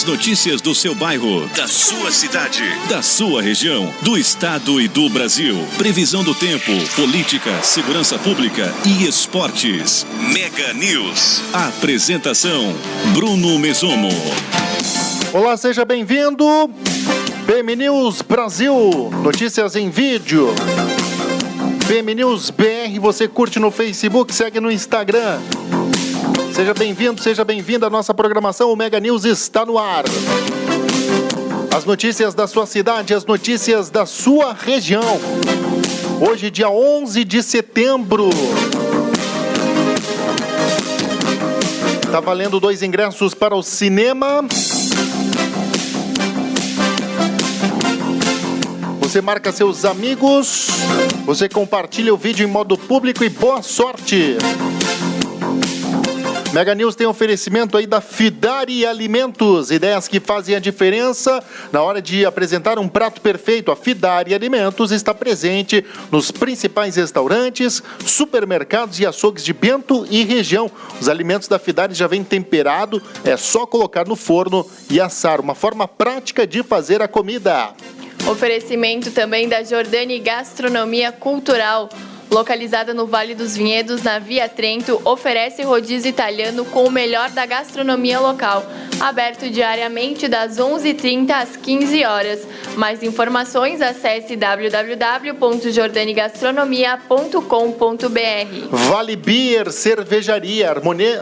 notícias do seu bairro, da sua cidade, da sua região, do estado e do Brasil. Previsão do tempo, política, segurança pública e esportes. Mega News. Apresentação: Bruno Mesomo. Olá, seja bem-vindo. PM News Brasil. Notícias em vídeo. PM News BR, você curte no Facebook, segue no Instagram. Seja bem-vindo, seja bem-vinda à nossa programação. O Mega News está no ar. As notícias da sua cidade, as notícias da sua região. Hoje, dia 11 de setembro. Está valendo 2 ingressos para o cinema. Você marca seus amigos. Você compartilha o vídeo em modo público e boa sorte. Mega News tem oferecimento aí da Fidari Alimentos, ideias que fazem a diferença na hora de apresentar um prato perfeito. A Fidari Alimentos está presente nos principais restaurantes, supermercados e açougues de Bento e região. Os alimentos da Fidari já vêm temperado, é só colocar no forno e assar, uma forma prática de fazer a comida. Oferecimento também da Jordani Gastronomia Cultural. Localizada no Vale dos Vinhedos, na Via Trento, oferece rodízio italiano com o melhor da gastronomia local. Aberto diariamente das 11h30 às 15 horas. Mais informações, acesse www.jordanigastronomia.com.br. Vale Beer Cervejaria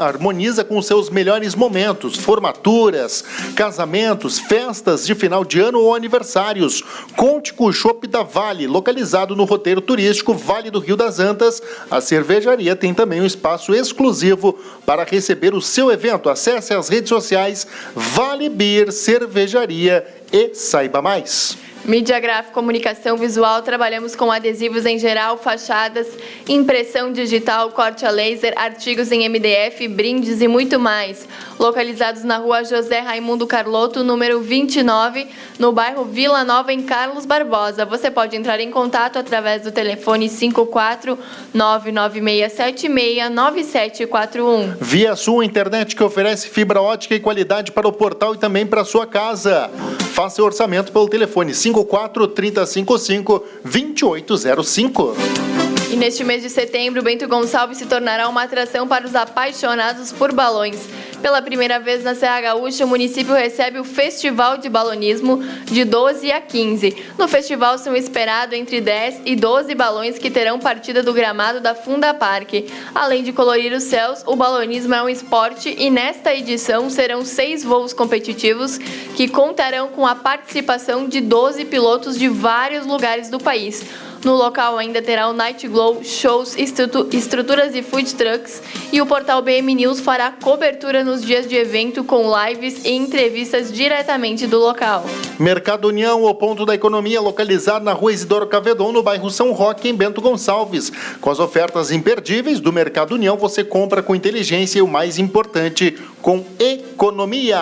harmoniza com os seus melhores momentos, formaturas, casamentos, festas de final de ano ou aniversários. Conte com o Chopp da Vale, localizado no roteiro turístico Vale do Rio das Antas. A cervejaria tem também um espaço exclusivo para receber o seu evento. Acesse as redes sociais Vale Beer Cervejaria e saiba mais. Mídia gráfica, comunicação visual, trabalhamos com adesivos em geral, fachadas, impressão digital, corte a laser, artigos em MDF, brindes e muito mais. Localizados na rua José Raimundo Carlotto, número 29, no bairro Vila Nova, em Carlos Barbosa. Você pode entrar em contato através do telefone 54996769741. Via Sul Internet, que oferece fibra ótica e qualidade para o portal e também para a sua casa. Faça o orçamento pelo telefone 54-3055-2805. E neste mês de setembro, Bento Gonçalves se tornará uma atração para os apaixonados por balões. Pela primeira vez na Serra Gaúcha, o município recebe o Festival de Balonismo de 12 a 15. No festival são esperados entre 10 e 12 balões que terão partida do gramado da Funda Parque. Além de colorir os céus, o balonismo é um esporte e nesta edição serão 6 voos competitivos que contarão com a participação de 12 pilotos de vários lugares do país. No local ainda terá o Night Glow, shows, estruturas e food trucks, e o portal BM News fará cobertura nos dias de evento com lives e entrevistas diretamente do local. Mercado União, o ponto da economia, localizado na rua Isidoro Cavedon, no bairro São Roque, em Bento Gonçalves. Com as ofertas imperdíveis do Mercado União, você compra com inteligência e, o mais importante, com economia.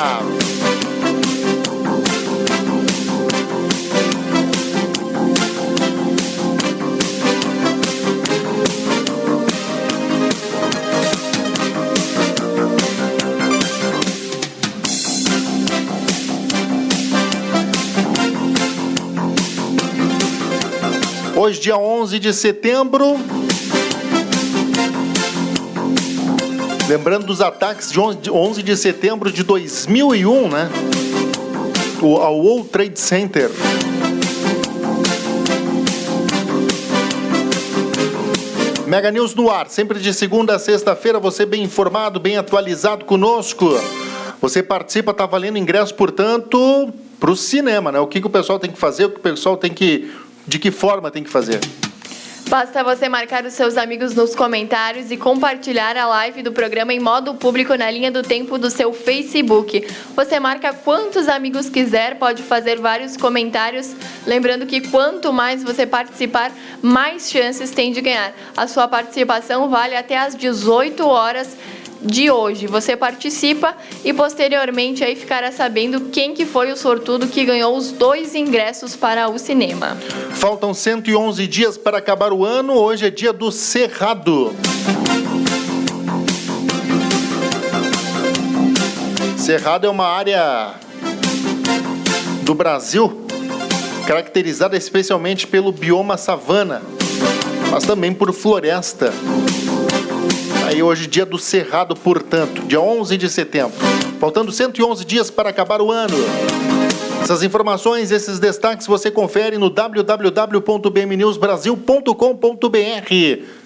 Hoje, dia 11 de setembro, lembrando dos ataques de 11 de setembro de 2001, né? Ao World Trade Center. Mega News no ar, sempre de segunda a sexta-feira, você bem informado, bem atualizado conosco. Você participa, tá valendo ingresso, portanto, para o cinema, né? O que o pessoal tem que fazer, o que o pessoal tem que... De que forma tem que fazer? Basta você marcar os seus amigos nos comentários e compartilhar a live do programa em modo público na linha do tempo do seu Facebook. Você marca quantos amigos quiser, pode fazer vários comentários. Lembrando que quanto mais você participar, mais chances tem de ganhar. A sua participação vale até às 18 horas de hoje. Você participa e posteriormente aí ficará sabendo quem que foi o sortudo que ganhou os 2 ingressos para o cinema. Faltam 111 dias para acabar o ano. Hoje é dia do Cerrado. Cerrado é uma área do Brasil, caracterizada especialmente pelo bioma savana, mas também por floresta. Aí hoje, dia do Cerrado, portanto, dia 11 de setembro. Faltando 111 dias para acabar o ano. Essas informações, esses destaques você confere no www.bmnewsbrasil.com.br.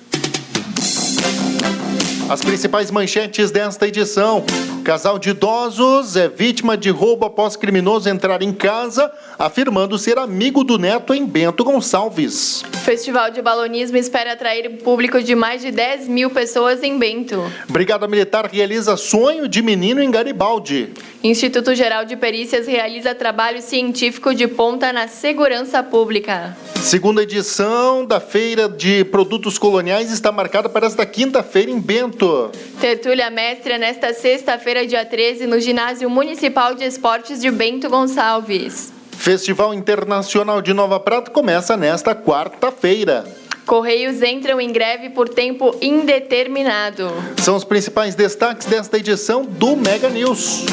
As principais manchetes desta edição. Casal de idosos é vítima de roubo após criminoso entrar em casa, afirmando ser amigo do neto em Bento Gonçalves. Festival de balonismo espera atrair um público de mais de 10 mil pessoas em Bento. Brigada Militar realiza sonho de menino em Garibaldi. Instituto Geral de Perícias realiza trabalho científico de ponta na segurança pública. Segunda edição da Feira de Produtos Coloniais está marcada para esta quinta-feira em Bento. Tertúlia Mestra nesta sexta-feira, dia 13, no Ginásio Municipal de Esportes de Bento Gonçalves. Festival Internacional de Nova Prata começa nesta quarta-feira. Correios entram em greve por tempo indeterminado. São os principais destaques desta edição do Mega News.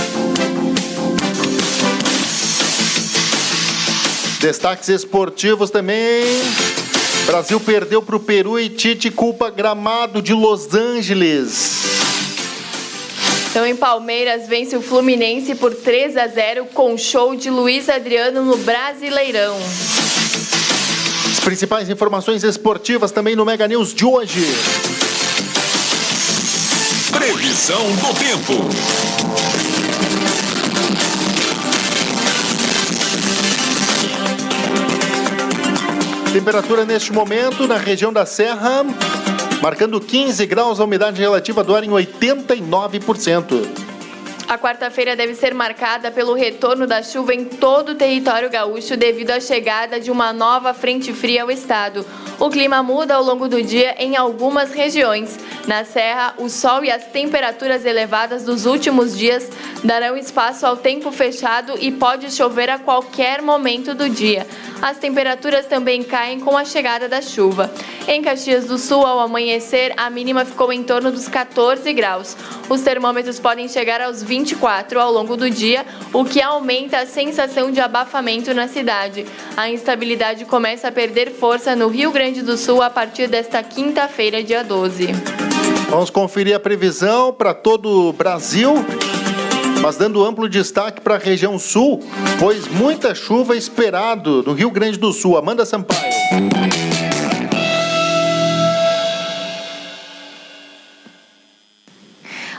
Destaques esportivos também. Brasil perdeu para o Peru e Tite culpa gramado de Los Angeles. Então, em Palmeiras, vence o Fluminense por 3-0 com show de Luiz Adriano no Brasileirão. As principais informações esportivas também no Mega News de hoje. Previsão do tempo. Temperatura neste momento na região da Serra, marcando 15 graus, a umidade relativa do ar em 89%. A quarta-feira deve ser marcada pelo retorno da chuva em todo o território gaúcho devido à chegada de uma nova frente fria ao estado. O clima muda ao longo do dia em algumas regiões. Na Serra, o sol e as temperaturas elevadas dos últimos dias darão espaço ao tempo fechado e pode chover a qualquer momento do dia. As temperaturas também caem com a chegada da chuva. Em Caxias do Sul, ao amanhecer, a mínima ficou em torno dos 14 graus. Os termômetros podem chegar aos 24 ao longo do dia, o que aumenta a sensação de abafamento na cidade. A instabilidade começa a perder força no Rio Grande do Sul a partir desta quinta-feira, dia 12. Vamos conferir a previsão para todo o Brasil, mas dando amplo destaque para a região sul, pois muita chuva esperado no Rio Grande do Sul. Amanda Sampaio.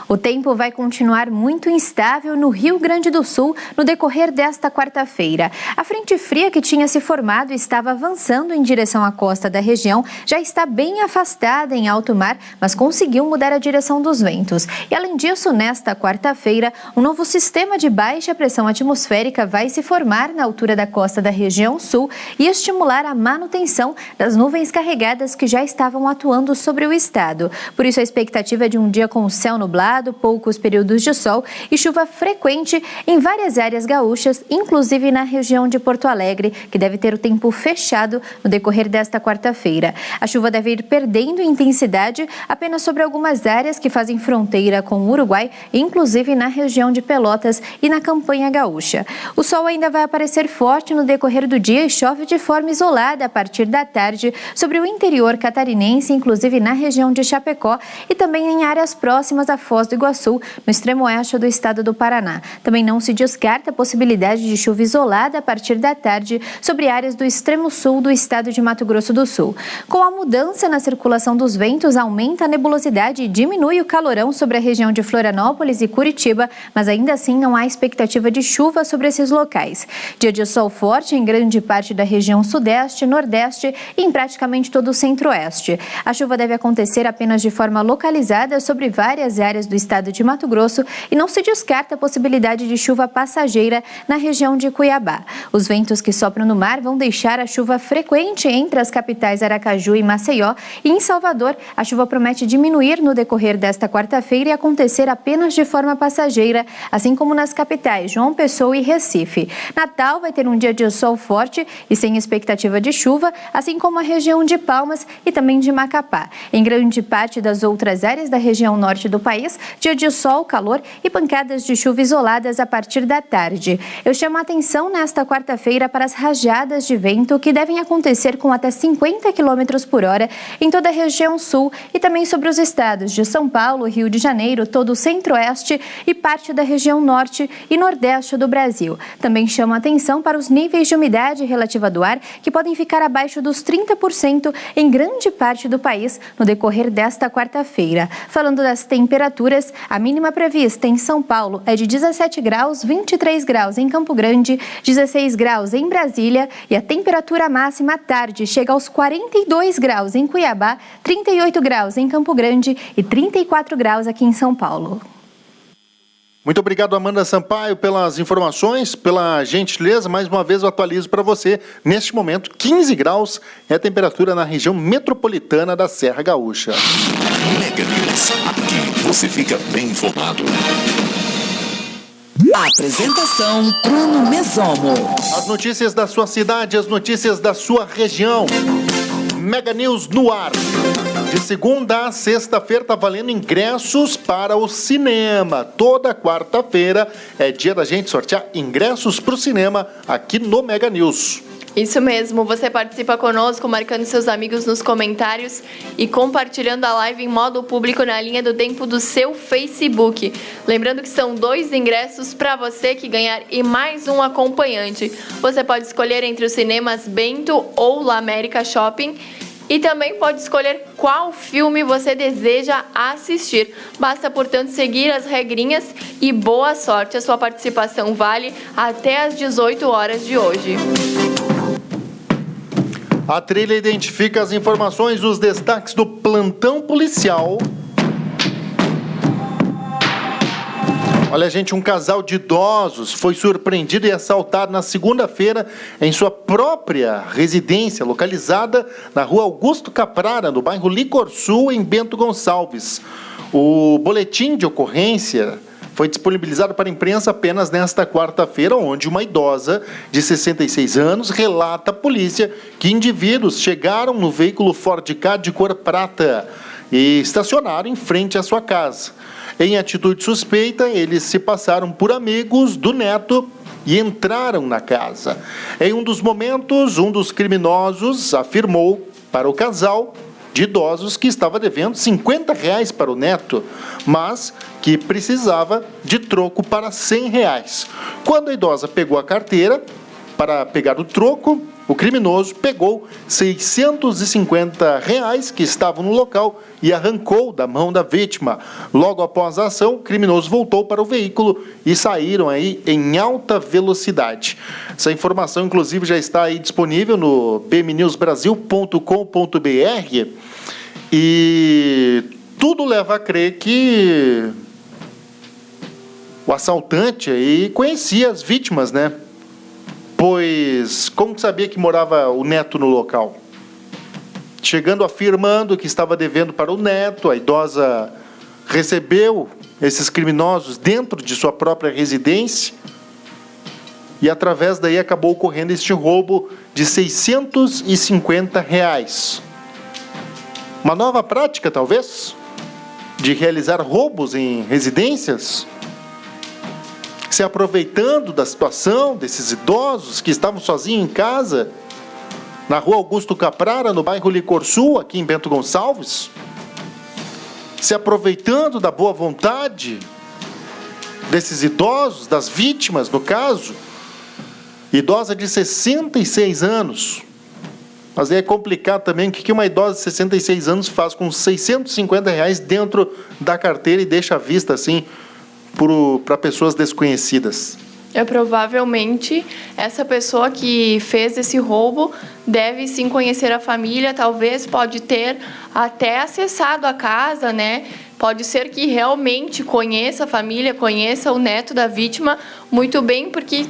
O tempo vai continuar muito instável no Rio Grande do Sul no decorrer desta quarta-feira. A frente fria que tinha se formado e estava avançando em direção à costa da região já está bem afastada em alto mar, mas conseguiu mudar a direção dos ventos. E além disso, nesta quarta-feira, um novo sistema de baixa pressão atmosférica vai se formar na altura da costa da região sul e estimular a manutenção das nuvens carregadas que já estavam atuando sobre o estado. Por isso, a expectativa é de um dia com o céu nublado, poucos períodos de sol e chuva frequente em várias áreas gaúchas, inclusive na região de Porto Alegre, que deve ter o tempo fechado no decorrer desta quarta-feira. A chuva deve ir perdendo intensidade apenas sobre algumas áreas que fazem fronteira com o Uruguai, inclusive na região de Pelotas e na campanha gaúcha. O sol ainda vai aparecer forte no decorrer do dia e chove de forma isolada a partir da tarde sobre o interior catarinense, inclusive na região de Chapecó e também em áreas próximas à Foz do Iguaçu, no extremo oeste do estado do Paraná. Também não se descarta a possibilidade de chuva isolada a partir da tarde sobre áreas do extremo sul do estado de Mato Grosso do Sul. Com a mudança na circulação dos ventos, aumenta a nebulosidade e diminui o calorão sobre a região de Florianópolis e Curitiba, mas ainda assim não há expectativa de chuva sobre esses locais. Dia de sol forte em grande parte da região sudeste, nordeste e em praticamente todo o centro-oeste. A chuva deve acontecer apenas de forma localizada sobre várias áreas do estado de Mato Grosso e não se descarta a possibilidade de chuva passageira na região de Cuiabá. Os ventos que sopram no mar vão deixar a chuva frequente entre as capitais Aracaju e Maceió e em Salvador a chuva promete diminuir no decorrer desta quarta-feira e acontecer apenas de forma passageira, assim como nas capitais João Pessoa e Recife. Natal vai ter um dia de sol forte e sem expectativa de chuva, assim como a região de Palmas e também de Macapá. Em grande parte das outras áreas da região norte do país, dia de sol, calor e pancadas de chuva isoladas a partir da tarde. Eu chamo a atenção nesta quarta-feira para as rajadas de vento que devem acontecer com até 50 km por hora em toda a região sul e também sobre os estados de São Paulo, Rio de Janeiro, todo o centro-oeste e parte da região norte e nordeste do Brasil. Também chamo a atenção para os níveis de umidade relativa do ar que podem ficar abaixo dos 30% em grande parte do país no decorrer desta quarta-feira. Falando das temperaturas, a mínima prevista em São Paulo é de 17 graus, 23 graus em Campo Grande, 16 graus em Brasília e a temperatura máxima à tarde chega aos 42 graus em Cuiabá, 38 graus em Campo Grande e 34 graus aqui em São Paulo. Muito obrigado, Amanda Sampaio, pelas informações, pela gentileza. Mais uma vez eu atualizo para você. Neste momento, 15 graus é a temperatura na região metropolitana da Serra Gaúcha. Mega News. Aqui você fica bem informado. Apresentação Bruno Mesomo. As notícias da sua cidade, as notícias da sua região. Mega News no ar. De segunda a sexta-feira está valendo ingressos para o cinema. Toda quarta-feira é dia da gente sortear ingressos para o cinema aqui no Mega News. Isso mesmo, você participa conosco, marcando seus amigos nos comentários e compartilhando a live em modo público na linha do tempo do seu Facebook. Lembrando que são 2 ingressos para você que ganhar e mais um acompanhante. Você pode escolher entre os cinemas Bento ou La América Shopping. E também pode escolher qual filme você deseja assistir. Basta, portanto, seguir as regrinhas e boa sorte. A sua participação vale até às 18 horas de hoje. A trilha identifica as informações, os destaques do plantão policial. Olha, gente, um casal de idosos foi surpreendido e assaltado na segunda-feira em sua própria residência, localizada na rua Augusto Caprara, no bairro Licor Sul, em Bento Gonçalves. O boletim de ocorrência foi disponibilizado para a imprensa apenas nesta quarta-feira, onde uma idosa de 66 anos relata à polícia que indivíduos chegaram no veículo Ford Ka de cor prata e estacionaram em frente à sua casa. Em atitude suspeita, eles se passaram por amigos do neto e entraram na casa. Em um dos momentos, um dos criminosos afirmou para o casal de idosos que estava devendo R$50 para o neto, mas que precisava de troco para R$100. Quando a idosa pegou a carteira para pegar o troco, o criminoso pegou R$650 que estavam no local e arrancou da mão da vítima. Logo após a ação, o criminoso voltou para o veículo e saíram aí em alta velocidade. Essa informação, inclusive, já está aí disponível no bmnewsbrasil.com.br e tudo leva a crer que o assaltante aí conhecia as vítimas, né? Pois como sabia que morava o neto no local? Chegando afirmando que estava devendo para o neto, a idosa recebeu esses criminosos dentro de sua própria residência e através daí acabou ocorrendo este roubo de R$650. Uma nova prática, talvez, de realizar roubos em residências, se aproveitando da situação desses idosos que estavam sozinhos em casa, na rua Augusto Caprara, no bairro Licor Sul, aqui em Bento Gonçalves, se aproveitando da boa vontade desses idosos, das vítimas, no caso, idosa de 66 anos. Mas aí é complicado também o que uma idosa de 66 anos faz com R$650 dentro da carteira e deixa à vista assim para pessoas desconhecidas. Provavelmente essa pessoa que fez esse roubo deve sim conhecer a família, talvez pode ter até acessado a casa, né? Pode ser que realmente conheça a família, conheça o neto da vítima muito bem, porque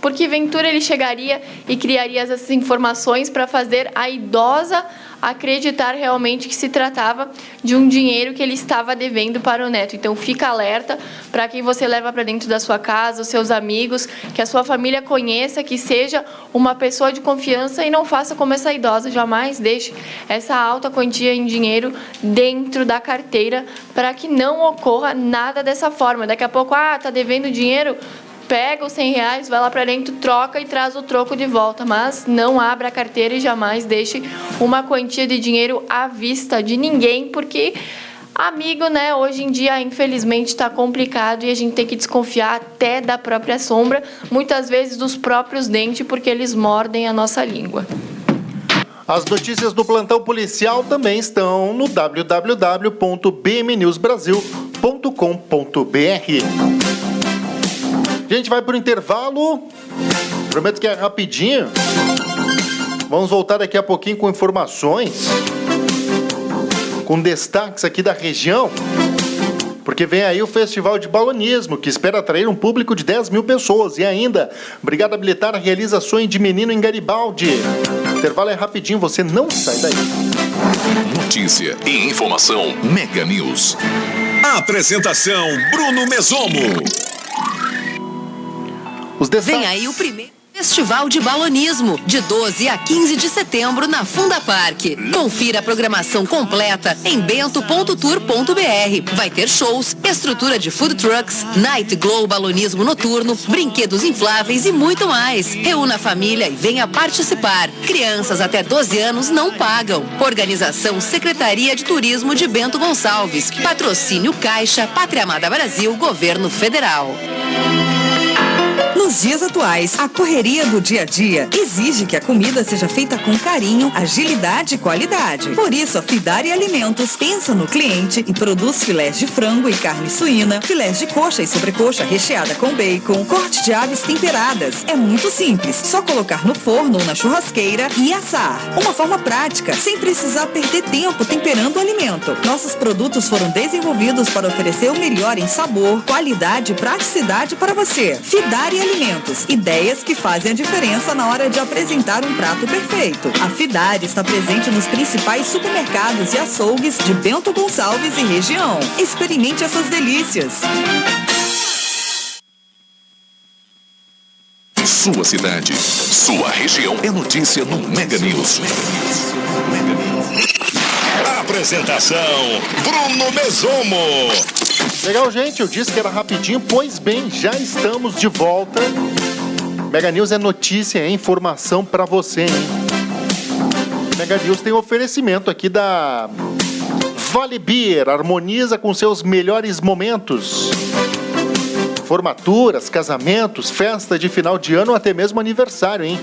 por que ventura ele chegaria e criaria essas informações para fazer a idosa acreditar realmente que se tratava de um dinheiro que ele estava devendo para o neto. Então, fica alerta para quem você leva para dentro da sua casa, os seus amigos, que a sua família conheça, que seja uma pessoa de confiança e não faça como essa idosa. Jamais deixe essa alta quantia em dinheiro dentro da carteira para que não ocorra nada dessa forma. Daqui a pouco, tá devendo dinheiro, pega os R$100, vai lá para dentro, troca e traz o troco de volta. Mas não abra a carteira e jamais deixe uma quantia de dinheiro à vista de ninguém, porque, amigo, né, hoje em dia, infelizmente, está complicado e a gente tem que desconfiar até da própria sombra, muitas vezes dos próprios dentes, porque eles mordem a nossa língua. As notícias do plantão policial também estão no www.bmnewsbrasil.com.br. A gente vai para o intervalo, prometo que é rapidinho. Vamos voltar daqui a pouquinho com informações, com destaques aqui da região, porque vem aí o Festival de Balonismo, que espera atrair um público de 10 mil pessoas. E ainda, Brigada Militar realiza sonho de menino em Garibaldi. O intervalo é rapidinho, você não sai daí. Notícia e informação Mega News. Apresentação Bruno Mesomo. Vem aí o primeiro Festival de Balonismo, de 12 a 15 de setembro na Funda Parque. Confira a programação completa em bento.tour.br. Vai ter shows, estrutura de food trucks, night glow balonismo noturno, brinquedos infláveis e muito mais. Reúna a família e venha participar. Crianças até 12 anos não pagam. Organização Secretaria de Turismo de Bento Gonçalves. Patrocínio Caixa, Pátria Amada Brasil, Governo Federal. Nos dias atuais, a correria do dia a dia exige que a comida seja feita com carinho, agilidade e qualidade. Por isso, a Fidari Alimentos pensa no cliente e produz filés de frango e carne suína, filés de coxa e sobrecoxa recheada com bacon, corte de aves temperadas. É muito simples, só colocar no forno ou na churrasqueira e assar. Uma forma prática, sem precisar perder tempo temperando o alimento. Nossos produtos foram desenvolvidos para oferecer o melhor em sabor, qualidade e praticidade para você. Fidari Alimentos, ideias que fazem a diferença na hora de apresentar um prato perfeito. A Fidari está presente nos principais supermercados e açougues de Bento Gonçalves e região. Experimente essas delícias. Sua cidade, sua região é notícia no Mega News. Apresentação Bruno Mesomo. Legal, gente, eu disse que era rapidinho, pois bem, já estamos de volta. Mega News é notícia, é informação pra você, hein? Mega News tem oferecimento aqui da Vale Beer, harmoniza com seus melhores momentos. Formaturas, casamentos, festa de final de ano ou até mesmo aniversário, hein?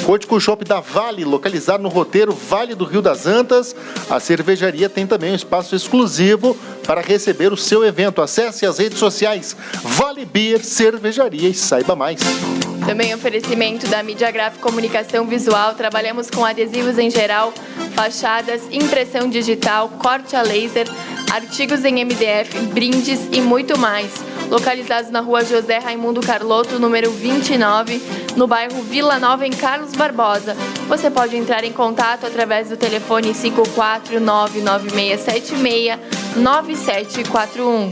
Conte com o Shopping da Vale, localizado no roteiro Vale do Rio das Antas. A cervejaria tem também um espaço exclusivo para receber o seu evento. Acesse as redes sociais Vale Beer Cervejaria e saiba mais. Também oferecimento da Mídia Gráfica Comunicação Visual. Trabalhamos com adesivos em geral, fachadas, impressão digital, corte a laser, artigos em MDF, brindes e muito mais. Localizados na rua José Raimundo Carlotto, número 29, no bairro Vila Nova, em Carlos Barbosa. Você pode entrar em contato através do telefone 54996769741.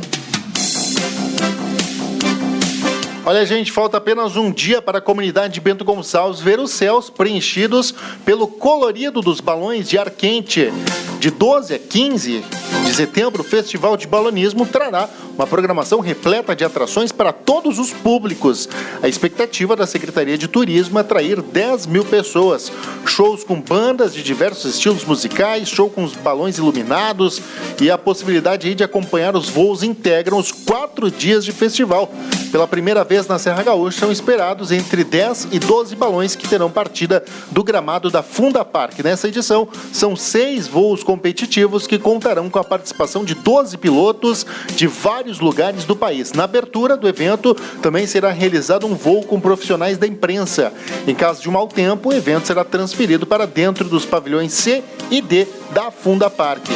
Olha, gente, falta apenas um dia para a comunidade de Bento Gonçalves ver os céus preenchidos pelo colorido dos balões de ar quente. De 12 a 15 de setembro, o Festival de Balonismo trará uma programação repleta de atrações para todos os públicos. A expectativa da Secretaria de Turismo é atrair 10 mil pessoas. Shows com bandas de diversos estilos musicais, show com os balões iluminados e a possibilidade aí de acompanhar os voos integram os 4 dias de festival. Pela primeira vez na Serra Gaúcha, são esperados entre 10 e 12 balões que terão partida do gramado da Funda Parque. Nessa edição, são 6 voos competitivos que contarão com a participação de 12 pilotos de vários lugares do país. Na abertura do evento, também será realizado um voo com profissionais da imprensa. Em caso de um mau tempo, o evento será transferido para dentro dos pavilhões C e D da Funda Parque.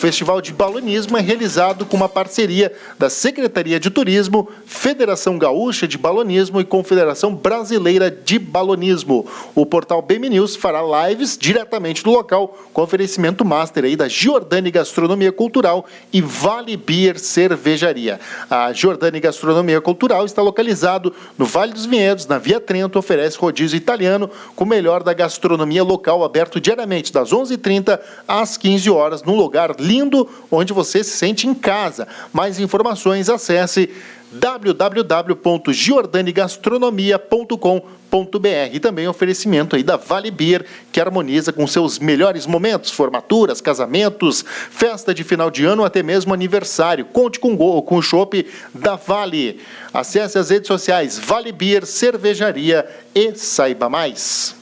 Festival de Balonismo é realizado com uma parceria da Secretaria de Turismo, Federação Gaúcha de Balonismo e Confederação Brasileira de Balonismo. O portal BM News fará lives diretamente do local com oferecimento master aí da Giordani Gastronomia Cultural e Vale Beer Cervejaria. A Giordani Gastronomia Cultural está localizado no Vale dos Vinhedos, na Via Trento, oferece rodízio italiano com o melhor da gastronomia local, aberto diariamente das 11h30 às 15 horas, num lugar lindo onde você se sente em casa. Mais informações, acesse www.giordanigastronomia.com.br. E também oferecimento aí da Vale Beer, que harmoniza com seus melhores momentos, formaturas, casamentos, festa de final de ano, até mesmo aniversário. Conte com o chopp da Vale. Acesse as redes sociais Vale Beer Cervejaria e saiba mais.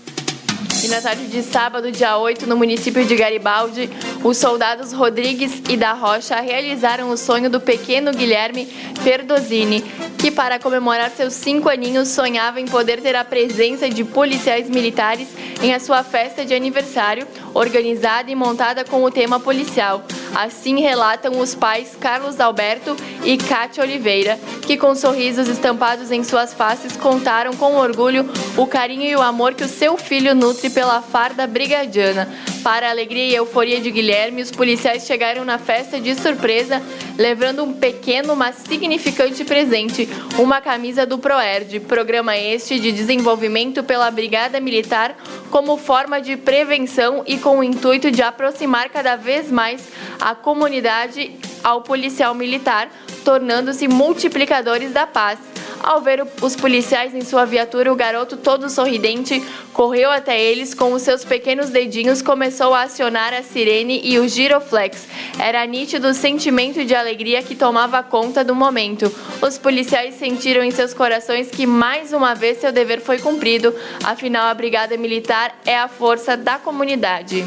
E na tarde de sábado, dia 8, no município de Garibaldi, os soldados Rodrigues e da Rocha realizaram o sonho do pequeno Guilherme Perdosini, que para comemorar seus 5 aninhos sonhava em poder ter a presença de policiais militares em a sua festa de aniversário, organizada e montada com o tema policial. Assim relatam os pais Carlos Alberto e Cátia Oliveira, que com sorrisos estampados em suas faces contaram com orgulho o carinho e o amor que o seu filho nutre pela farda brigadiana. Para a alegria e euforia de Guilherme, os policiais chegaram na festa de surpresa, levando um pequeno, mas significante presente, uma camisa do PROERD, programa este de desenvolvimento pela Brigada Militar, como forma de prevenção e com o intuito de aproximar cada vez mais a comunidade ao policial militar, tornando-se multiplicadores da paz. Ao ver os policiais em sua viatura, o garoto, todo sorridente, correu até eles com os seus pequenos dedinhos, começou a acionar a sirene e o giroflex. Era nítido o sentimento de alegria que tomava conta do momento. Os policiais sentiram em seus corações que mais uma vez seu dever foi cumprido, afinal a Brigada Militar é a força da comunidade.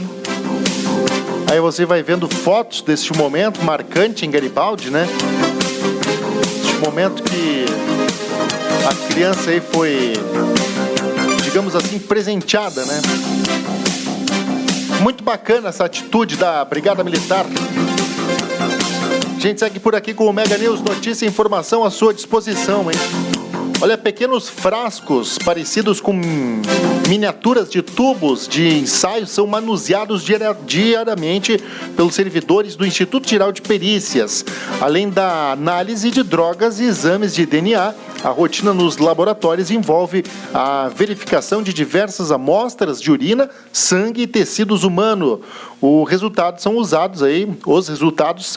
Aí você vai vendo fotos deste momento marcante em Garibaldi, né? Este momento que a criança aí foi, digamos assim, presenteada, né? Muito bacana essa atitude da Brigada Militar. A gente segue por aqui com o Mega News, notícia e informação à sua disposição, hein? Olha, pequenos frascos parecidos com miniaturas de tubos de ensaio são manuseados diariamente pelos servidores do Instituto Geral de Perícias. Além da análise de drogas e exames de DNA, a rotina nos laboratórios envolve a verificação de diversas amostras de urina, sangue e tecidos humanos. Os resultados são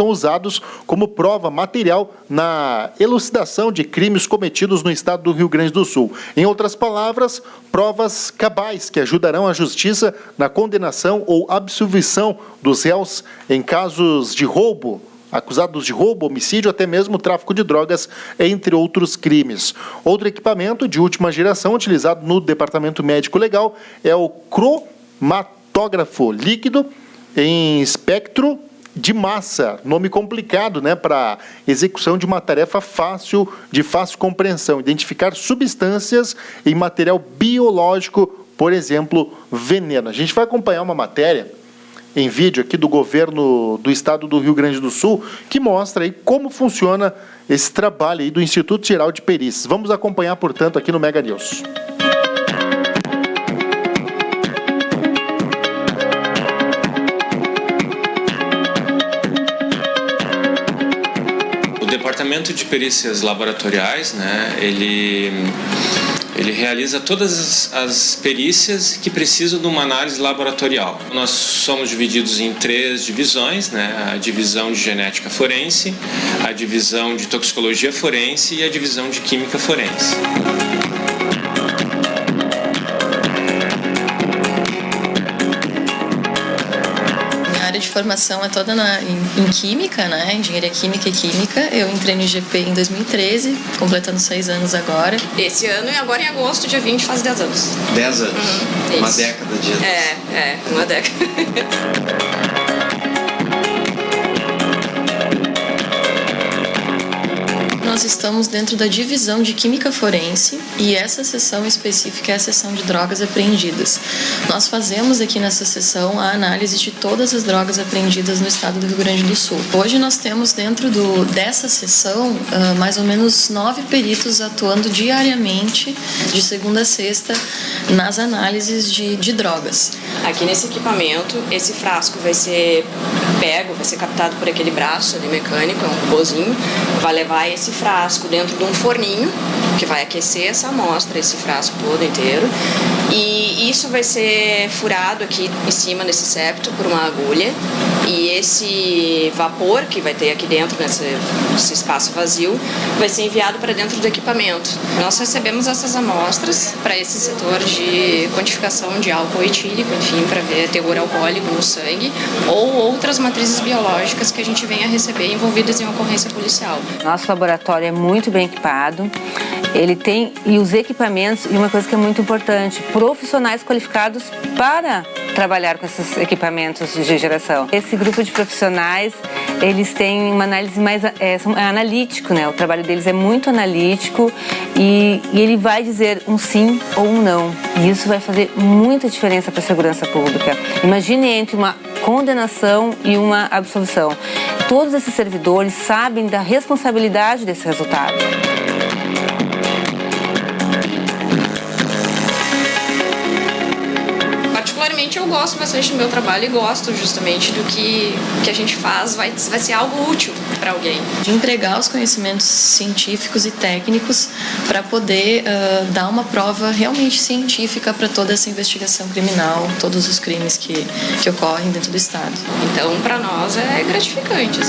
usados como prova material na elucidação de crimes cometidos no estado do Rio Grande do Sul. Em outras palavras, provas cabais que ajudarão a justiça na condenação ou absolvição dos réus em casos de roubo, acusados de roubo, homicídio, até mesmo tráfico de drogas, entre outros crimes. Outro equipamento de última geração utilizado no Departamento Médico Legal é o cromatógrafo líquido em espectro de massa, nome complicado, né, para execução de uma tarefa de fácil compreensão, identificar substâncias em material biológico, por exemplo, veneno. A gente vai acompanhar uma matéria em vídeo aqui do governo do estado do Rio Grande do Sul, que mostra aí como funciona esse trabalho aí do Instituto Geral de Perícias. Vamos acompanhar, portanto, aqui no Mega News. O Departamento de Perícias Laboratoriais, né, ele realiza todas as perícias que precisam de uma análise laboratorial. Nós somos divididos em 3 divisões, né? A divisão de genética forense, a divisão de toxicologia forense e a divisão de química forense. De formação é toda em química, né? Engenharia química e química. Eu entrei no IGP em 2013, completando 6 anos agora. Esse ano e agora em agosto, dia 20, faz 10 anos. 10 anos? Uma década de anos. Uma década. Nós nós estamos dentro da divisão de Química Forense e essa seção específica é a seção de drogas apreendidas. Nós fazemos aqui nessa seção a análise de todas as drogas apreendidas no estado do Rio Grande do Sul. Hoje nós temos dentro dessa seção mais ou menos 9 peritos atuando diariamente, de segunda a sexta, nas análises de drogas. Aqui nesse equipamento, esse frasco vai ser captado por aquele braço ali mecânico, é um robôzinho, vai levar esse frasco dentro de um forninho, que vai aquecer essa amostra, esse frasco todo inteiro, e isso vai ser furado aqui em cima desse septo por uma agulha, e esse vapor que vai ter aqui dentro, nesse espaço vazio, vai ser enviado para dentro do equipamento. Nós recebemos essas amostras para esse setor de quantificação de álcool etílico, enfim, para ver teor alcoólico no sangue, ou outras matrizes biológicas que a gente venha receber envolvidas em ocorrência policial. Nosso laboratório é muito bem equipado, ele tem, e os equipamentos, e uma coisa que é muito importante, profissionais qualificados para trabalhar com esses equipamentos de geração. Esse grupo de profissionais, eles têm uma análise mais analítico, né? O trabalho deles é muito analítico e ele vai dizer um sim ou um não. E isso vai fazer muita diferença para a segurança pública. Imagine entre uma condenação e uma absolvição. Todos esses servidores sabem da responsabilidade desse resultado. Particularmente eu gosto bastante do meu trabalho e gosto justamente do que a gente faz, vai ser algo útil para alguém. De entregar os conhecimentos científicos e técnicos para poder dar uma prova realmente científica para toda essa investigação criminal, todos os crimes que ocorrem dentro do Estado. Então, para nós é gratificante.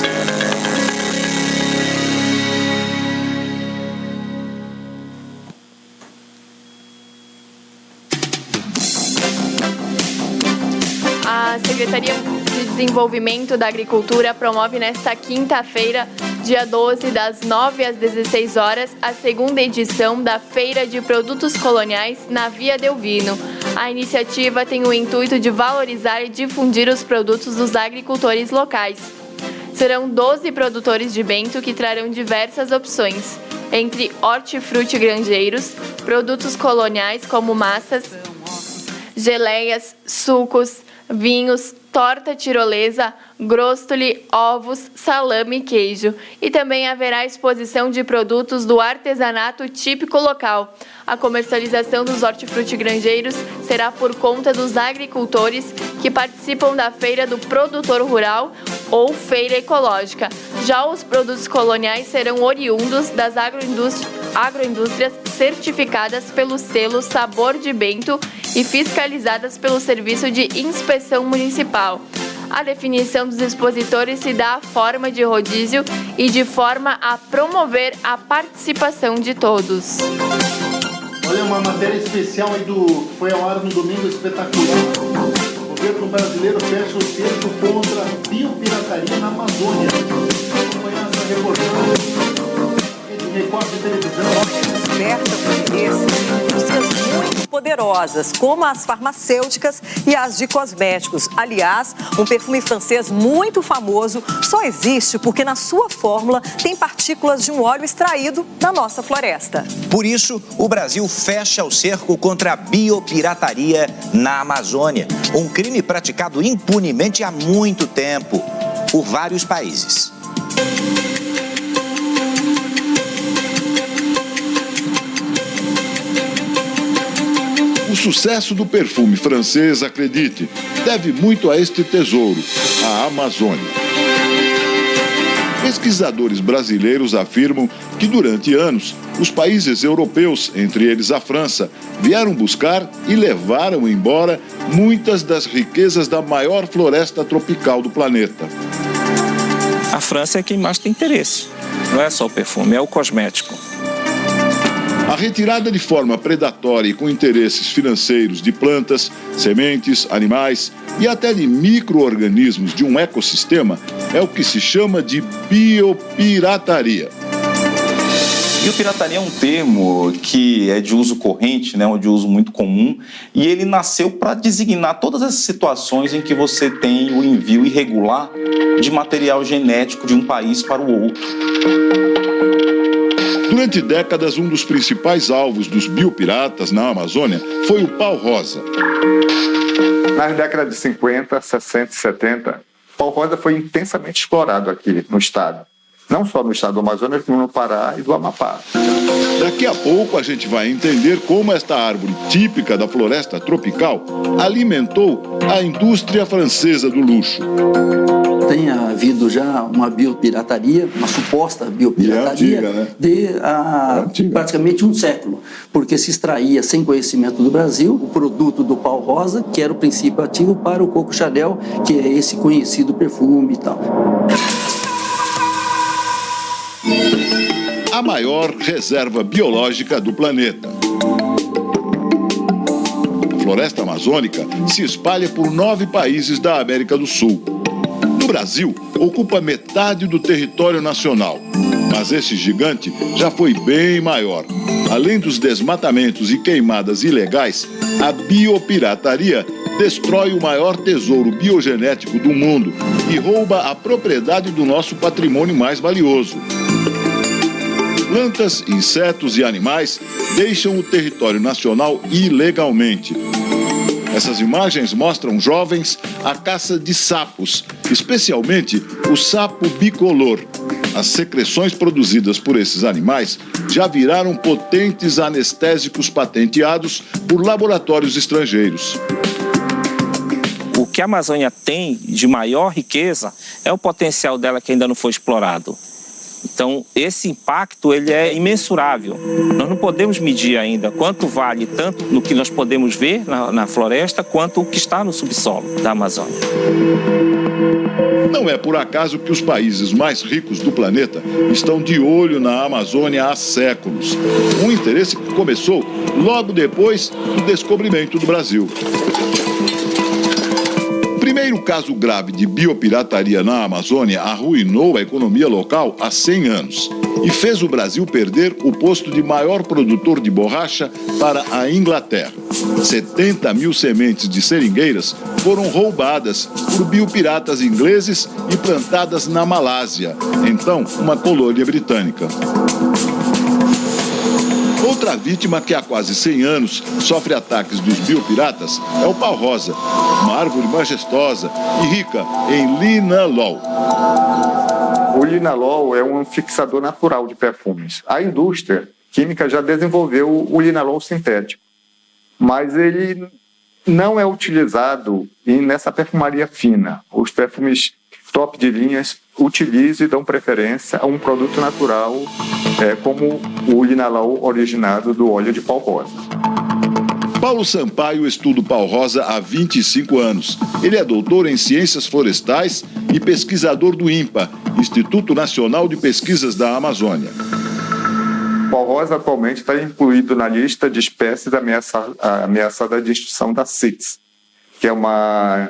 A Secretaria de Desenvolvimento da Agricultura promove nesta quinta-feira, dia 12, das 9 às 16 horas, a segunda edição da Feira de Produtos Coloniais na Via Delvino. A iniciativa tem o intuito de valorizar e difundir os produtos dos agricultores locais. Serão 12 produtores de Bento que trarão diversas opções, entre hortifruti grangeiros, produtos coloniais como massas, geleias, sucos, vinhos, torta tirolesa, grostoli, ovos, salame e queijo. E também haverá exposição de produtos do artesanato típico local. A comercialização dos hortifruti grangeiros será por conta dos agricultores que participam da Feira do Produtor Rural ou Feira Ecológica. Já os produtos coloniais serão oriundos das agroindústrias certificadas pelo selo Sabor de Bento e fiscalizadas pelo Serviço de Inspeção Municipal. A definição dos expositores se dá à forma de rodízio e de forma a promover a participação de todos. Olha, uma matéria especial aí que foi ao ar no domingo, espetacular. O governo brasileiro fecha o cerco contra a biopirataria na Amazônia. Acompanhar essa reportagem de Record de televisão. Desperta por indústrias muito poderosas, como as farmacêuticas e as de cosméticos. Aliás, um perfume francês muito famoso só existe porque na sua fórmula tem partículas de um óleo extraído da nossa floresta. Por isso, o Brasil fecha o cerco contra a biopirataria na Amazônia, um crime praticado impunemente há muito tempo por vários países. O sucesso do perfume francês, acredite, deve muito a este tesouro, a Amazônia. Pesquisadores brasileiros afirmam que durante anos, os países europeus, entre eles a França, vieram buscar e levaram embora muitas das riquezas da maior floresta tropical do planeta. A França é quem mais tem interesse. Não é só o perfume, é o cosmético. A retirada de forma predatória e com interesses financeiros de plantas, sementes, animais e até de micro-organismos de um ecossistema é o que se chama de biopirataria. Biopirataria é um termo que é de uso corrente, né, de uso muito comum, e ele nasceu para designar todas as situações em que você tem o envio irregular de material genético de um país para o outro. Durante décadas, um dos principais alvos dos biopiratas na Amazônia foi o pau-rosa. Nas décadas de 50, 60 e 70, o pau-rosa foi intensamente explorado aqui no estado. Não só no estado do Amazonas, como no Pará e do Amapá. Daqui a pouco a gente vai entender como esta árvore típica da floresta tropical alimentou a indústria francesa do luxo. Tem havido já uma biopirataria, uma suposta biopirataria, de praticamente um século, porque se extraía sem conhecimento do Brasil o produto do pau-rosa, que era o princípio ativo para o Coco Chanel, que é esse conhecido perfume e tal. A maior reserva biológica do planeta. A floresta amazônica se espalha por 9 países da América do Sul. No Brasil, ocupa metade do território nacional, mas esse gigante já foi bem maior. Além dos desmatamentos e queimadas ilegais, a biopirataria destrói o maior tesouro biogenético do mundo e rouba a propriedade do nosso patrimônio mais valioso. Plantas, insetos e animais deixam o território nacional ilegalmente. Essas imagens mostram jovens à caça de sapos, especialmente o sapo bicolor. As secreções produzidas por esses animais já viraram potentes anestésicos patenteados por laboratórios estrangeiros. O que a Amazônia tem de maior riqueza é o potencial dela que ainda não foi explorado. Então, esse impacto ele é imensurável. Nós não podemos medir ainda quanto vale tanto no que nós podemos ver na floresta, quanto o que está no subsolo da Amazônia. Não é por acaso que os países mais ricos do planeta estão de olho na Amazônia há séculos. Um interesse que começou logo depois do descobrimento do Brasil. O primeiro caso grave de biopirataria na Amazônia arruinou a economia local há 100 anos e fez o Brasil perder o posto de maior produtor de borracha para a Inglaterra. 70 mil sementes de seringueiras foram roubadas por biopiratas ingleses e plantadas na Malásia, então uma colônia britânica. Outra vítima que há quase 100 anos sofre ataques dos biopiratas é o pau-rosa, uma árvore majestosa e rica em linalol. O linalol é um fixador natural de perfumes. A indústria química já desenvolveu o linalol sintético, mas ele não é utilizado nessa perfumaria fina. Os perfumes top de linhas utilizam e dão preferência a um produto natural como o linalol originado do óleo de pau-rosa. Paulo Sampaio estuda o pau-rosa há 25 anos. Ele é doutor em Ciências Florestais e pesquisador do INPA, Instituto Nacional de Pesquisas da Amazônia. O pau-rosa atualmente está incluído na lista de espécies ameaçadas de extinção da CITES, que é uma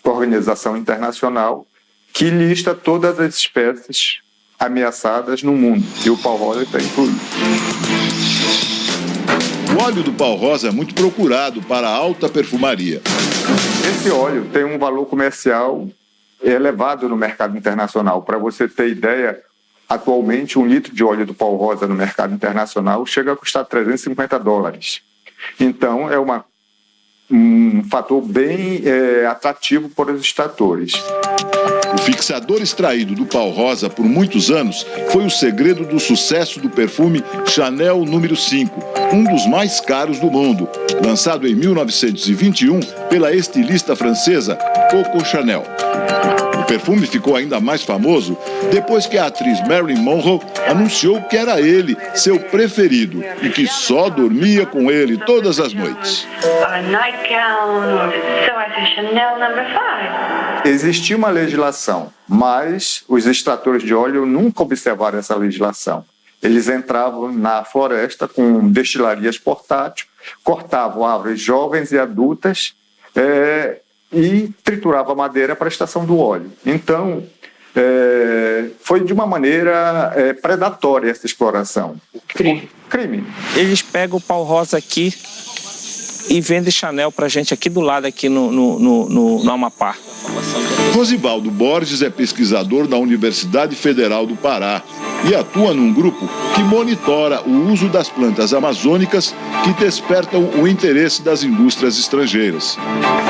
organização internacional que lista todas as espécies ameaçadas no mundo, e o pau-rosa está incluído. O óleo do pau-rosa é muito procurado para a alta perfumaria. Esse óleo tem um valor comercial elevado no mercado internacional. Para você ter ideia, atualmente 1 litro de óleo do pau-rosa no mercado internacional chega a custar $350. Então, é um fator bem atrativo para os extratores. O fixador extraído do pau-rosa por muitos anos foi o segredo do sucesso do perfume Chanel número 5, um dos mais caros do mundo, lançado em 1921 pela estilista francesa Coco Chanel. O perfume ficou ainda mais famoso depois que a atriz Marilyn Monroe anunciou que era ele, seu preferido, e que só dormia com ele todas as noites. Existia uma legislação, mas os extratores de óleo nunca observaram essa legislação. Eles entravam na floresta com destilarias portáteis, cortavam árvores jovens e adultas e trituravam a madeira para a extração do óleo. Então, foi de uma maneira predatória essa exploração. Crime. Eles pegam o pau-rosa aqui e vendem Chanel pra gente aqui do lado, aqui no Amapá. Rosivaldo Borges é pesquisador da Universidade Federal do Pará. e atua num grupo que monitora o uso das plantas amazônicas que despertam o interesse das indústrias estrangeiras.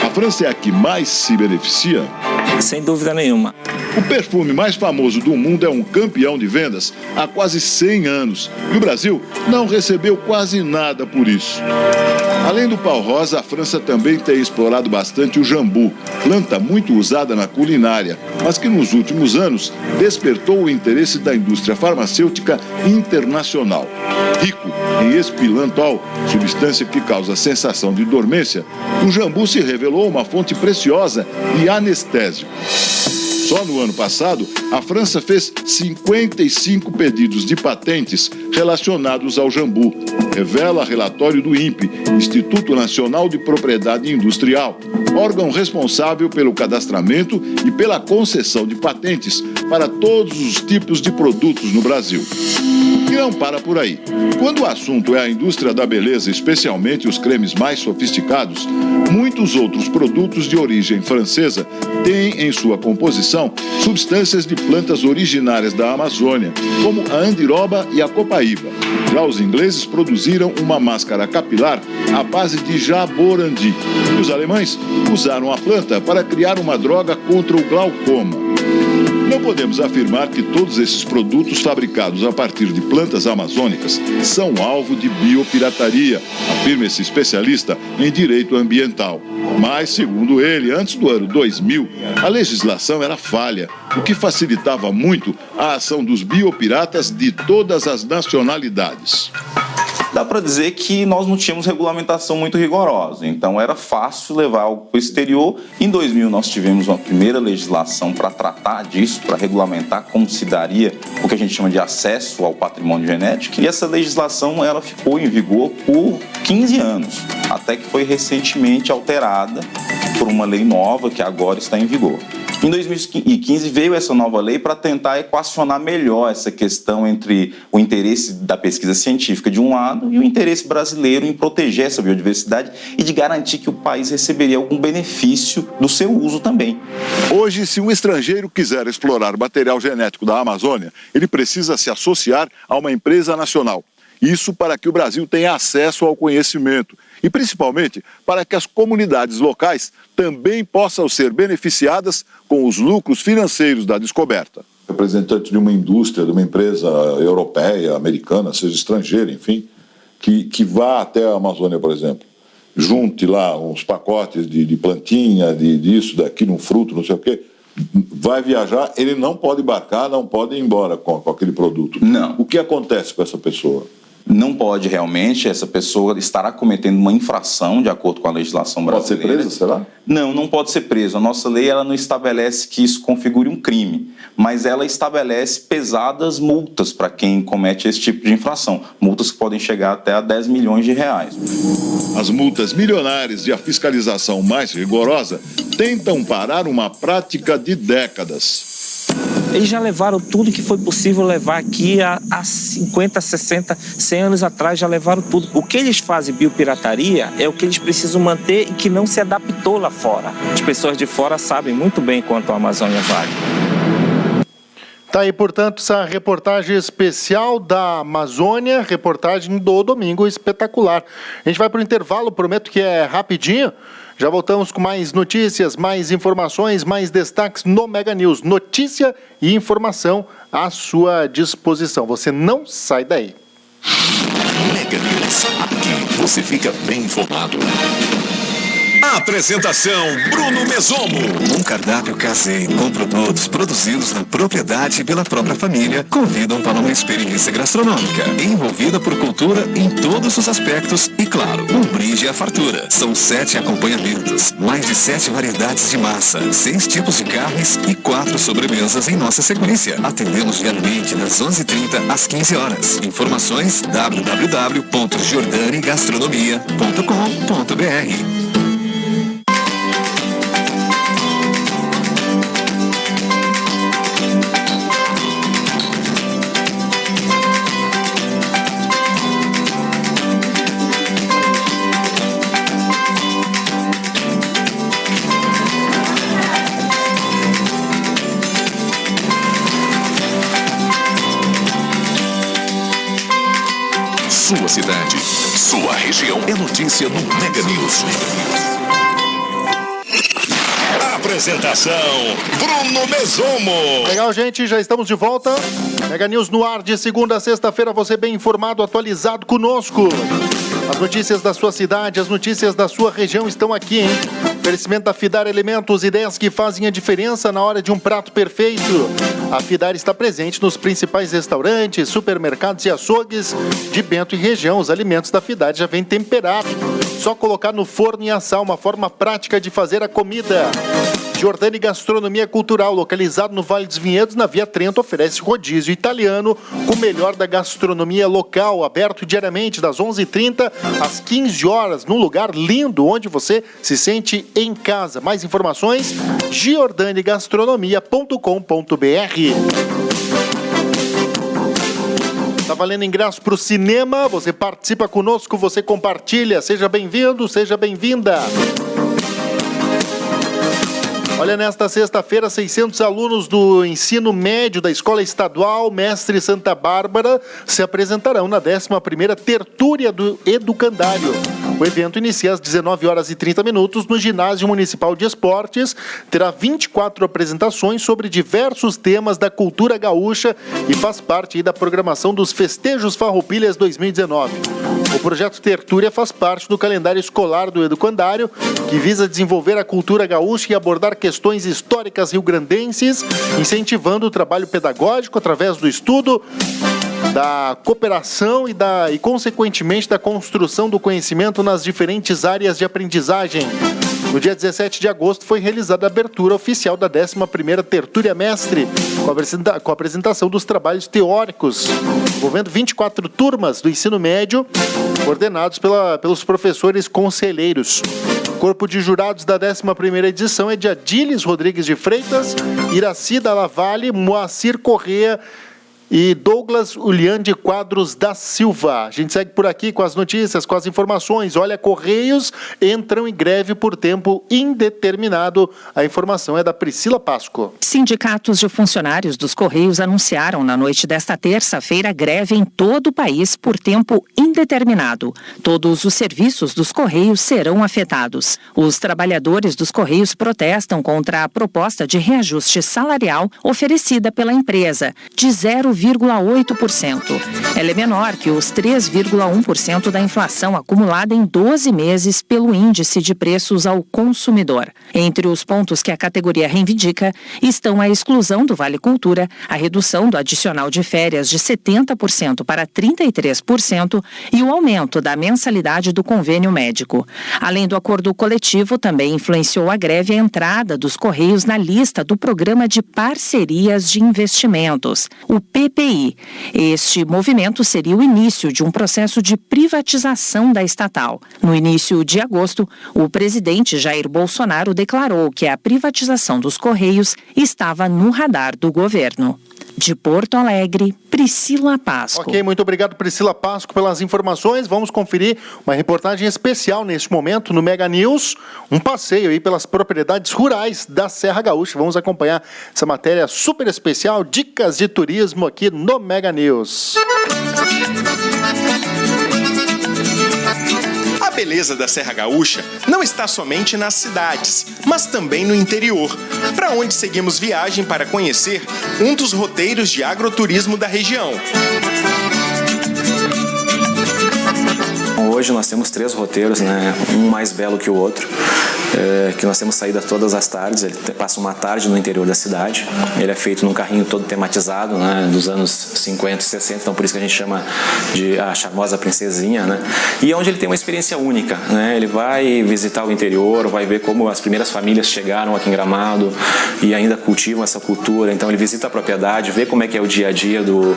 A França é a que mais se beneficia? Sem dúvida nenhuma. O perfume mais famoso do mundo é um campeão de vendas há quase 100 anos. E o Brasil não recebeu quase nada por isso. Além do pau rosa, a França também tem explorado bastante o jambu, planta muito usada na culinária, mas que nos últimos anos despertou o interesse da indústria farmacêutica internacional. Rico em espilantol, substância que causa sensação de dormência, o jambu se revelou uma fonte preciosa e anestésico. Só no ano passado, a França fez 55 pedidos de patentes relacionados ao jambu, revela relatório do INPE, Instituto Nacional de Propriedade Industrial, órgão responsável pelo cadastramento e pela concessão de patentes para todos os tipos de produtos no Brasil. E não para por aí. Quando o assunto é a indústria da beleza, especialmente os cremes mais sofisticados, muitos outros produtos de origem francesa têm em sua composição substâncias de plantas originárias da Amazônia, como a andiroba e a copaíba. Já os ingleses produziram uma máscara capilar à base de jaborandi. E os alemães usaram a planta para criar uma droga contra o glaucoma. Não podemos afirmar que todos esses produtos fabricados a partir de plantas amazônicas são alvo de biopirataria, afirma esse especialista em direito ambiental. Mas, segundo ele, antes do ano 2000, a legislação era falha, o que facilitava muito a ação dos biopiratas de todas as nacionalidades. Dá para dizer que nós não tínhamos regulamentação muito rigorosa, então era fácil levar algo para o exterior. Em 2000 nós tivemos uma primeira legislação para tratar disso, para regulamentar como se daria o que a gente chama de acesso ao patrimônio genético, e essa legislação ela ficou em vigor por 15 anos, até que foi recentemente alterada por uma lei nova que agora está em vigor. Em 2015 veio essa nova lei para tentar equacionar melhor essa questão entre o interesse da pesquisa científica de um lado e o interesse brasileiro em proteger essa biodiversidade e de garantir que o país receberia algum benefício do seu uso também. Hoje, se um estrangeiro quiser explorar material genético da Amazônia, ele precisa se associar a uma empresa nacional. Isso para que o Brasil tenha acesso ao conhecimento e, principalmente, para que as comunidades locais também possam ser beneficiadas com os lucros financeiros da descoberta. Representante de uma indústria, de uma empresa europeia, americana, seja estrangeira, enfim, que vá até a Amazônia, por exemplo, junte lá uns pacotes de plantinha, disso, daquilo, um fruto, não sei o quê, vai viajar, ele não pode embarcar, não pode ir embora com aquele produto. Não. O que acontece com essa pessoa? Não pode realmente, essa pessoa estará cometendo uma infração de acordo com a legislação brasileira. Pode ser presa, será? Não, não pode ser preso. A nossa lei ela não estabelece que isso configure um crime, mas ela estabelece pesadas multas para quem comete esse tipo de infração. Multas que podem chegar até a 10 milhões de reais. As multas milionárias e a fiscalização mais rigorosa tentam parar uma prática de décadas. Eles já levaram tudo que foi possível levar aqui há 50, 60, 100 anos atrás, já levaram tudo. O que eles fazem biopirataria é o que eles precisam manter e que não se adaptou lá fora. As pessoas de fora sabem muito bem quanto a Amazônia vale. Tá aí, portanto, essa reportagem especial da Amazônia, reportagem do Domingo Espetacular. A gente vai para o intervalo, prometo que é rapidinho. Já voltamos com mais notícias, mais informações, mais destaques no Mega News. Notícia e informação à sua disposição. Você não sai daí. Mega News. Aqui você fica bem informado. Apresentação Bruno Mesomo. Um cardápio caseiro com produtos produzidos na propriedade e pela própria família convidam para uma experiência gastronômica envolvida por cultura em todos os aspectos e, claro, um brinde à fartura. São 7 acompanhamentos, mais de 7 variedades de massa, 6 tipos de carnes e 4 sobremesas em nossa sequência. Atendemos diariamente das 11h30 às 15 horas. Informações www.jordanigastronomia.com.br. sua cidade, sua região. É notícia no Mega News. Apresentação, Bruno Mesomo. Legal, gente, já estamos de volta. Mega News no ar de segunda a sexta-feira, você bem informado, atualizado conosco. As notícias da sua cidade, as notícias da sua região estão aqui, hein? Oferecimento da Fidar Alimentos, ideias que fazem a diferença na hora de um prato perfeito. A Fidar está presente nos principais restaurantes, supermercados e açougues de Bento e região. Os alimentos da Fidar já vêm temperados. Só colocar no forno e assar, uma forma prática de fazer a comida. Giordani Gastronomia Cultural, localizado no Vale dos Vinhedos, na Via Trento, oferece rodízio italiano com o melhor da gastronomia local, aberto diariamente das 11h30 às 15 horas, num lugar lindo, onde você se sente em casa. Mais informações, giordanigastronomia.com.br. Tá valendo ingresso para o cinema, você participa conosco, você compartilha, seja bem-vindo, seja bem-vinda. Olha, nesta sexta-feira, 600 alunos do ensino médio da Escola Estadual Mestre Santa Bárbara se apresentarão na 11ª Tertúlia do Educandário. O evento inicia às 19h30 no Ginásio Municipal de Esportes. Terá 24 apresentações sobre diversos temas da cultura gaúcha e faz parte da programação dos Festejos Farroupilhas 2019. O projeto Tertúlia faz parte do calendário escolar do Educandário, que visa desenvolver a cultura gaúcha e abordar questões históricas rio-grandenses, incentivando o trabalho pedagógico através do estudo, da cooperação e consequentemente, da construção do conhecimento nas diferentes áreas de aprendizagem. No dia 17 de agosto foi realizada a abertura oficial da 11ª Tertúlia Mestre, com a apresentação dos trabalhos teóricos, envolvendo 24 turmas do ensino médio, coordenados pelos professores conselheiros. O corpo de jurados da 11ª edição é de Adílis Rodrigues de Freitas, Iraci da Lavalle, Moacir Corrêa e Douglas Ulian de Quadros da Silva. A gente segue por aqui com as notícias, com as informações. Olha, Correios entram em greve por tempo indeterminado. A informação é da Priscila Pasco. Sindicatos de funcionários dos Correios anunciaram na noite desta terça-feira greve em todo o país por tempo indeterminado. Todos os serviços dos Correios serão afetados. Os trabalhadores dos Correios protestam contra a proposta de reajuste salarial oferecida pela empresa, de 0,8%. Ela é menor que os 3,1% da inflação acumulada em 12 meses pelo Índice de Preços ao Consumidor. Entre os pontos que a categoria reivindica estão a exclusão do Vale Cultura, a redução do adicional de férias de 70% para 33% e o aumento da mensalidade do convênio médico. Além do acordo coletivo, também influenciou a greve a entrada dos Correios na lista do Programa de Parcerias de Investimentos, o PPI. Este movimento seria o início de um processo de privatização da estatal. No início de agosto, o presidente Jair Bolsonaro declarou que a privatização dos Correios estava no radar do governo. De Porto Alegre, Priscila Pasco. Ok, muito obrigado, Priscila Pasco, pelas informações. Vamos conferir uma reportagem especial neste momento no Mega News, um passeio aí pelas propriedades rurais da Serra Gaúcha. Vamos acompanhar essa matéria super especial, dicas de turismo aqui no Mega News. A beleza da Serra Gaúcha não está somente nas cidades, mas também no interior, para onde seguimos viagem para conhecer um dos roteiros de agroturismo da região. Hoje nós temos 3 roteiros, né? Um mais belo que o outro, que nós temos saída todas as tardes. Ele passa uma tarde no interior da cidade. Ele é feito num carrinho todo tematizado, né? Dos anos 50 e 60, então por isso que a gente chama de a charmosa princesinha, né? E onde ele tem uma experiência única, né? Ele vai visitar o interior, vai ver como as primeiras famílias chegaram aqui em Gramado e ainda cultivam essa cultura. Então ele visita a propriedade, vê como é que é o dia a dia do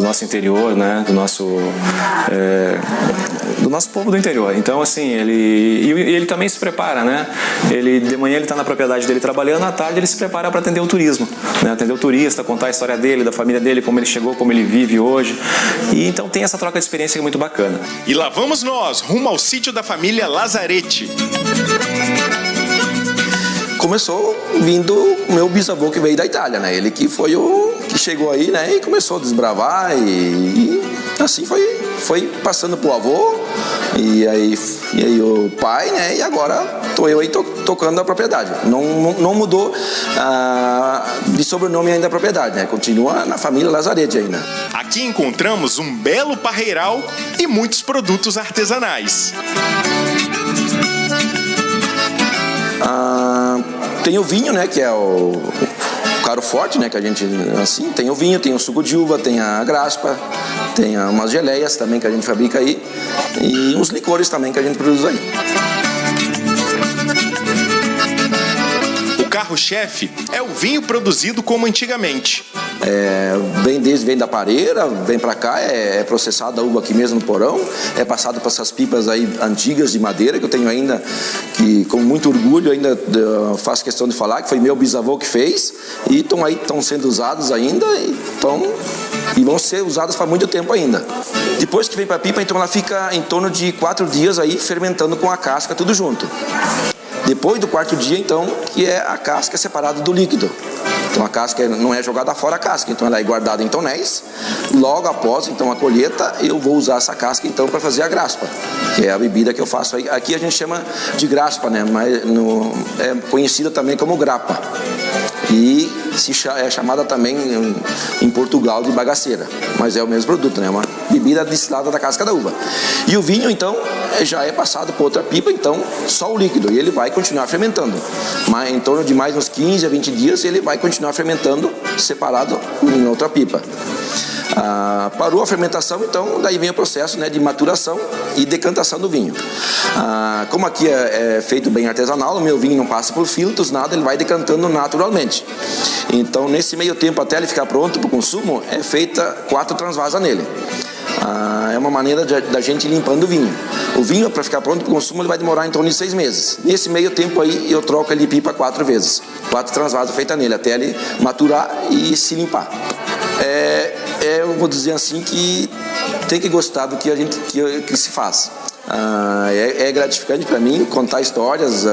nosso interior, né? Do nosso povo do interior. Então, assim, ele também se prepara, né? De manhã ele está na propriedade dele trabalhando, à tarde ele se prepara para atender o turismo, né? Atender o turista, contar a história dele, da família dele, como ele chegou, como ele vive hoje. E então tem essa troca de experiência que é muito bacana. E lá vamos nós, rumo ao sítio da família Lazarete. Começou vindo o meu bisavô que veio da Itália, né? Ele que foi o que chegou aí, né? E começou a desbravar e assim foi passando pro avô e aí o pai, né? E agora tô eu aí tocando a propriedade. Não mudou de sobrenome ainda a propriedade, né? Continua na família Lazarete ainda. Aqui encontramos um belo parreiral e muitos produtos artesanais. Tem o vinho, né? Que é o caro forte, né? Que a gente, assim, tem o vinho, tem o suco de uva, tem a graspa, tem umas geleias também que a gente fabrica aí e uns licores também que a gente produz aí. O carro-chefe é o vinho produzido como antigamente. Vem da pareira, vem pra cá, é processada a uva aqui mesmo no porão, é passado para essas pipas aí antigas de madeira que eu tenho ainda, que com muito orgulho ainda faço questão de falar que foi meu bisavô que fez e estão sendo usados ainda e vão ser usadas para muito tempo ainda. Depois que vem para a pipa, então ela fica em torno de 4 dias aí fermentando com a casca tudo junto. Depois do 4º dia, então, que é a casca separada do líquido. Então a casca não é jogada fora a casca, então ela é guardada em tonéis. Logo após então a colheita, eu vou usar essa casca então para fazer a graspa, que é a bebida que eu faço aí. Aqui a gente chama de graspa, né? Mas é conhecida também como grappa. E é chamada também em Portugal de bagaceira, mas é o mesmo produto, né? Uma bebida destilada da casca da uva. E o vinho então já é passado por outra pipa, então só o líquido, e ele vai continuar fermentando. Mas em torno de mais uns 15 a 20 dias ele vai continuar fermentando separado em outra pipa. Parou a fermentação, então daí vem o processo, né, de maturação e decantação do vinho. Como aqui é feito bem artesanal, o meu vinho não passa por filtros, nada, ele vai decantando naturalmente. Então nesse meio tempo até ele ficar pronto para o consumo, é feita 4 transvasas nele. É uma maneira da gente ir limpando o vinho. O vinho, para ficar pronto para o consumo, ele vai demorar em torno de 6 meses. Nesse meio tempo aí, eu troco ele pipa 4 vezes. 4 transvasas feitas nele, até ele maturar e se limpar. Eu vou dizer assim que tem que gostar do que se faz. É gratificante para mim contar histórias.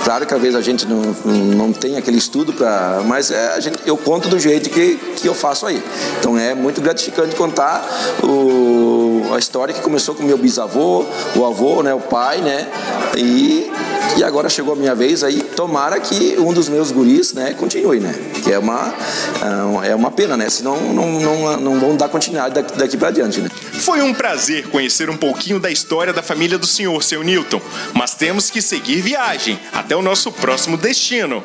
Claro que às vezes a gente não tem aquele estudo mas eu conto do jeito que eu faço aí. Então é muito gratificante contar a história que começou com meu bisavô, o avô, né, o pai, né, e agora chegou a minha vez aí. Tomara que um dos meus guris, né, continue, né, que é uma pena, né, senão não vão dar continuidade daqui para adiante, né. Foi um prazer conhecer um pouquinho da história da família do senhor, seu Newton, mas temos que seguir viagem até o nosso próximo destino.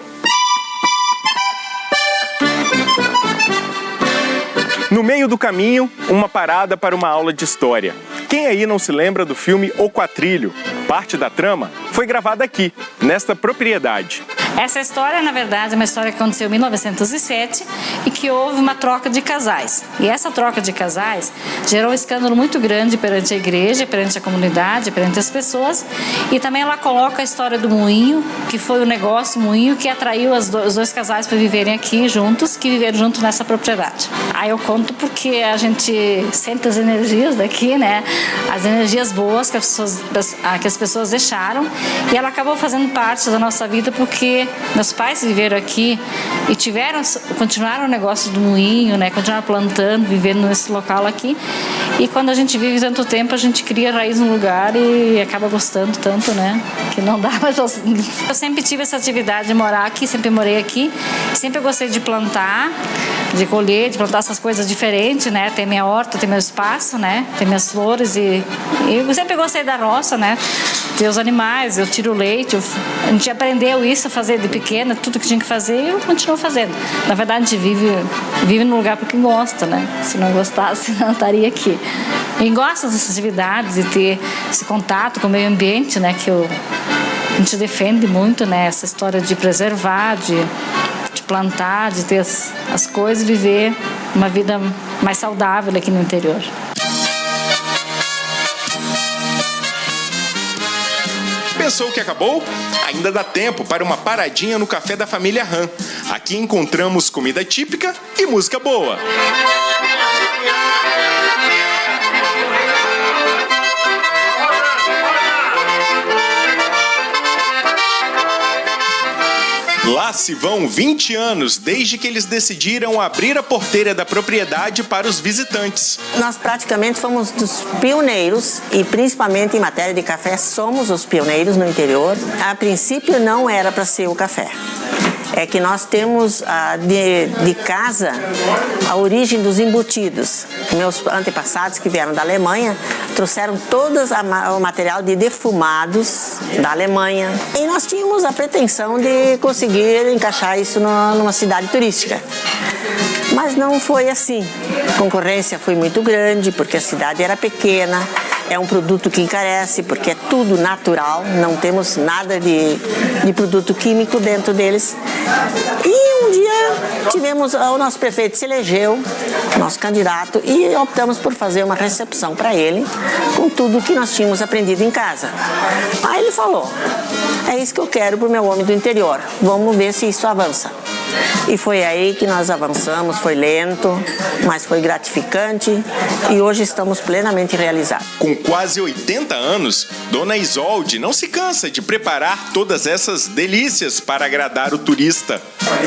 No meio do caminho, uma parada para uma aula de história. Quem aí não se lembra do filme O Quatrilho? Parte da trama foi gravada aqui, nesta propriedade. Essa história, na verdade, é uma história que aconteceu em 1907 e que houve uma troca de casais. E essa troca de casais gerou um escândalo muito grande perante a igreja, perante a comunidade, perante as pessoas. E também ela coloca a história do moinho, que foi o negócio moinho que atraiu os dois casais para viverem aqui juntos, que viveram juntos nessa propriedade. Aí eu conto porque a gente sente as energias daqui, né? As energias boas que as pessoas deixaram. E ela acabou fazendo parte da nossa vida porque meus pais viveram aqui e continuaram o negócio do moinho, né? Continuaram plantando, vivendo nesse local aqui. E quando a gente vive tanto tempo, a gente cria raiz no lugar e acaba gostando tanto, né? Que não dá mais. Eu sempre tive essa atividade de morar aqui, sempre morei aqui. Sempre gostei de plantar, de colher, de plantar essas coisas diferentes, né? Tem minha horta, tem meu espaço, né? Tem minhas flores e eu sempre gostei da roça, né? Ter os animais, eu tiro leite, a gente aprendeu isso a fazer de pequena, tudo que tinha que fazer eu continuo fazendo. Na verdade, a gente vive no lugar porque gosta, né? Se não gostasse, não estaria aqui. E gosta dessas atividades, de ter esse contato com o meio ambiente, né? Que a gente defende muito, né? Essa história de preservar, de plantar, de ter as coisas, viver uma vida mais saudável aqui no interior. Pensou que acabou? Ainda dá tempo para uma paradinha no café da família Han. Aqui encontramos comida típica e música boa. Lá se vão 20 anos desde que eles decidiram abrir a porteira da propriedade para os visitantes. Nós praticamente fomos dos pioneiros e principalmente em matéria de café somos os pioneiros no interior. A princípio não era para ser o café. É que nós temos de casa a origem dos embutidos. Meus antepassados que vieram da Alemanha trouxeram todo o material de defumados da Alemanha. E nós tínhamos a pretensão de conseguir encaixar isso numa cidade turística. Mas não foi assim. A concorrência foi muito grande porque a cidade era pequena. É um produto que encarece porque é tudo natural, não temos nada de produto químico dentro deles. E um dia o nosso prefeito se elegeu, nosso candidato, e optamos por fazer uma recepção para ele com tudo que nós tínhamos aprendido em casa. Aí ele falou, é isso que eu quero para o meu homem do interior, vamos ver se isso avança. E foi aí que nós avançamos, foi lento, mas foi gratificante e hoje estamos plenamente realizados. Com quase 80 anos, Dona Isolde não se cansa de preparar todas essas delícias para agradar o turista.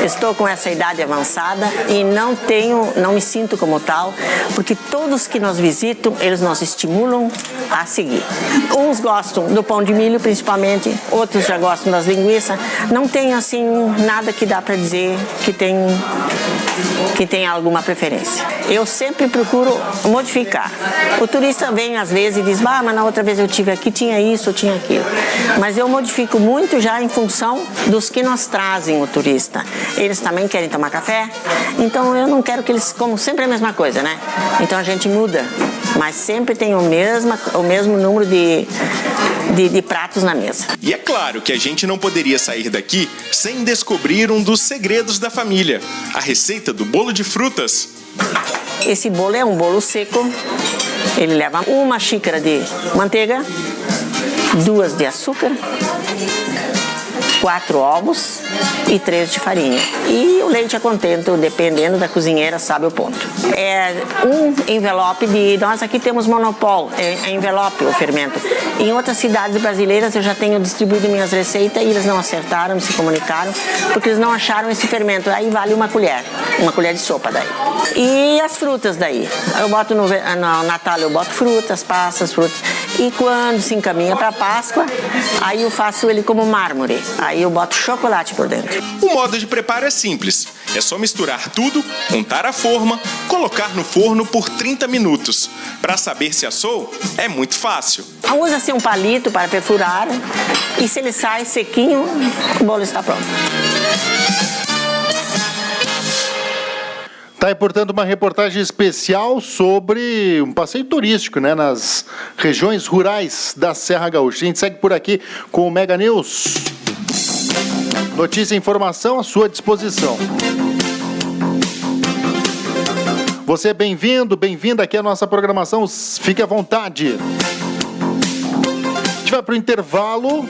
Estou com essa idade avançada e não me sinto como tal, porque todos que nos visitam, eles nos estimulam a seguir. Uns gostam do pão de milho, principalmente, outros já gostam das linguiças. Não tem assim nada que dá para dizer que tem alguma preferência. Eu sempre procuro modificar. O turista vem às vezes e diz, mas na outra vez eu tive aqui, tinha isso, tinha aquilo. Mas eu modifico muito já em função dos que nos trazem o turista. Eles também querem tomar café, então eu não quero que eles comam sempre a mesma coisa, né? Então a gente muda, mas sempre tem o mesmo número de pratos na mesa. E é claro que a gente não poderia sair daqui sem descobrir um dos segredos da família, a receita do bolo de frutas. Esse bolo é um bolo seco, ele leva 1 xícara de manteiga, 2 de açúcar, 4 ovos e 3 de farinha. E o leite a contento, dependendo da cozinheira, sabe o ponto. É um envelope nós aqui temos monopólio, é envelope o fermento. Em outras cidades brasileiras eu já tenho distribuído minhas receitas e eles não acertaram, se comunicaram, porque eles não acharam esse fermento. Aí vale 1 colher de sopa daí. E as frutas daí. Eu boto no Natal, eu boto frutas, passas, frutas. E quando se encaminha para Páscoa, aí eu faço ele como mármore. Aí eu boto chocolate por dentro. O modo de preparo é simples. É só misturar tudo, untar a forma, colocar no forno por 30 minutos. Para saber se assou, é muito fácil. Usa-se um palito para perfurar e se ele sai sequinho, o bolo está pronto. Tá aí, portanto, uma reportagem especial sobre um passeio turístico, né, nas regiões rurais da Serra Gaúcha. A gente segue por aqui com o Mega News. Notícia e informação à sua disposição. Você é bem-vindo, bem-vinda aqui à nossa programação. Fique à vontade. A gente vai para o intervalo.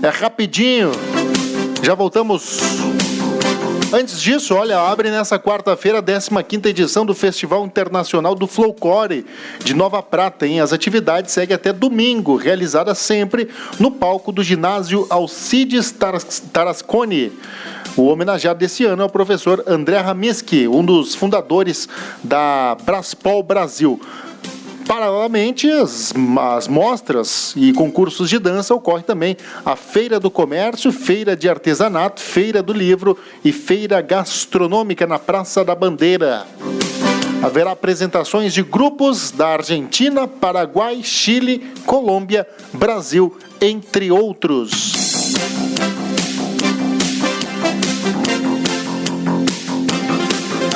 É rapidinho. Já voltamos. Antes disso, olha, abre nessa quarta-feira a 15ª edição do Festival Internacional do Folclore de Nova Prata, hein? As atividades seguem até domingo, realizadas sempre no palco do ginásio Alcides Tarasconi. O homenageado desse ano é o professor André Ramiski, um dos fundadores da Braspol Brasil. Paralelamente, as mostras e concursos de dança ocorrem também a Feira do Comércio, Feira de Artesanato, Feira do Livro e Feira Gastronômica na Praça da Bandeira. Haverá apresentações de grupos da Argentina, Paraguai, Chile, Colômbia, Brasil, entre outros.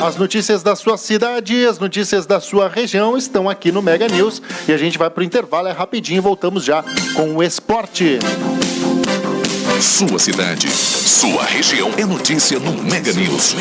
As notícias da sua cidade, as notícias da sua região estão aqui no Mega News e a gente vai para o intervalo, é rapidinho e voltamos já com o esporte. Sua cidade, sua região é notícia no Mega News.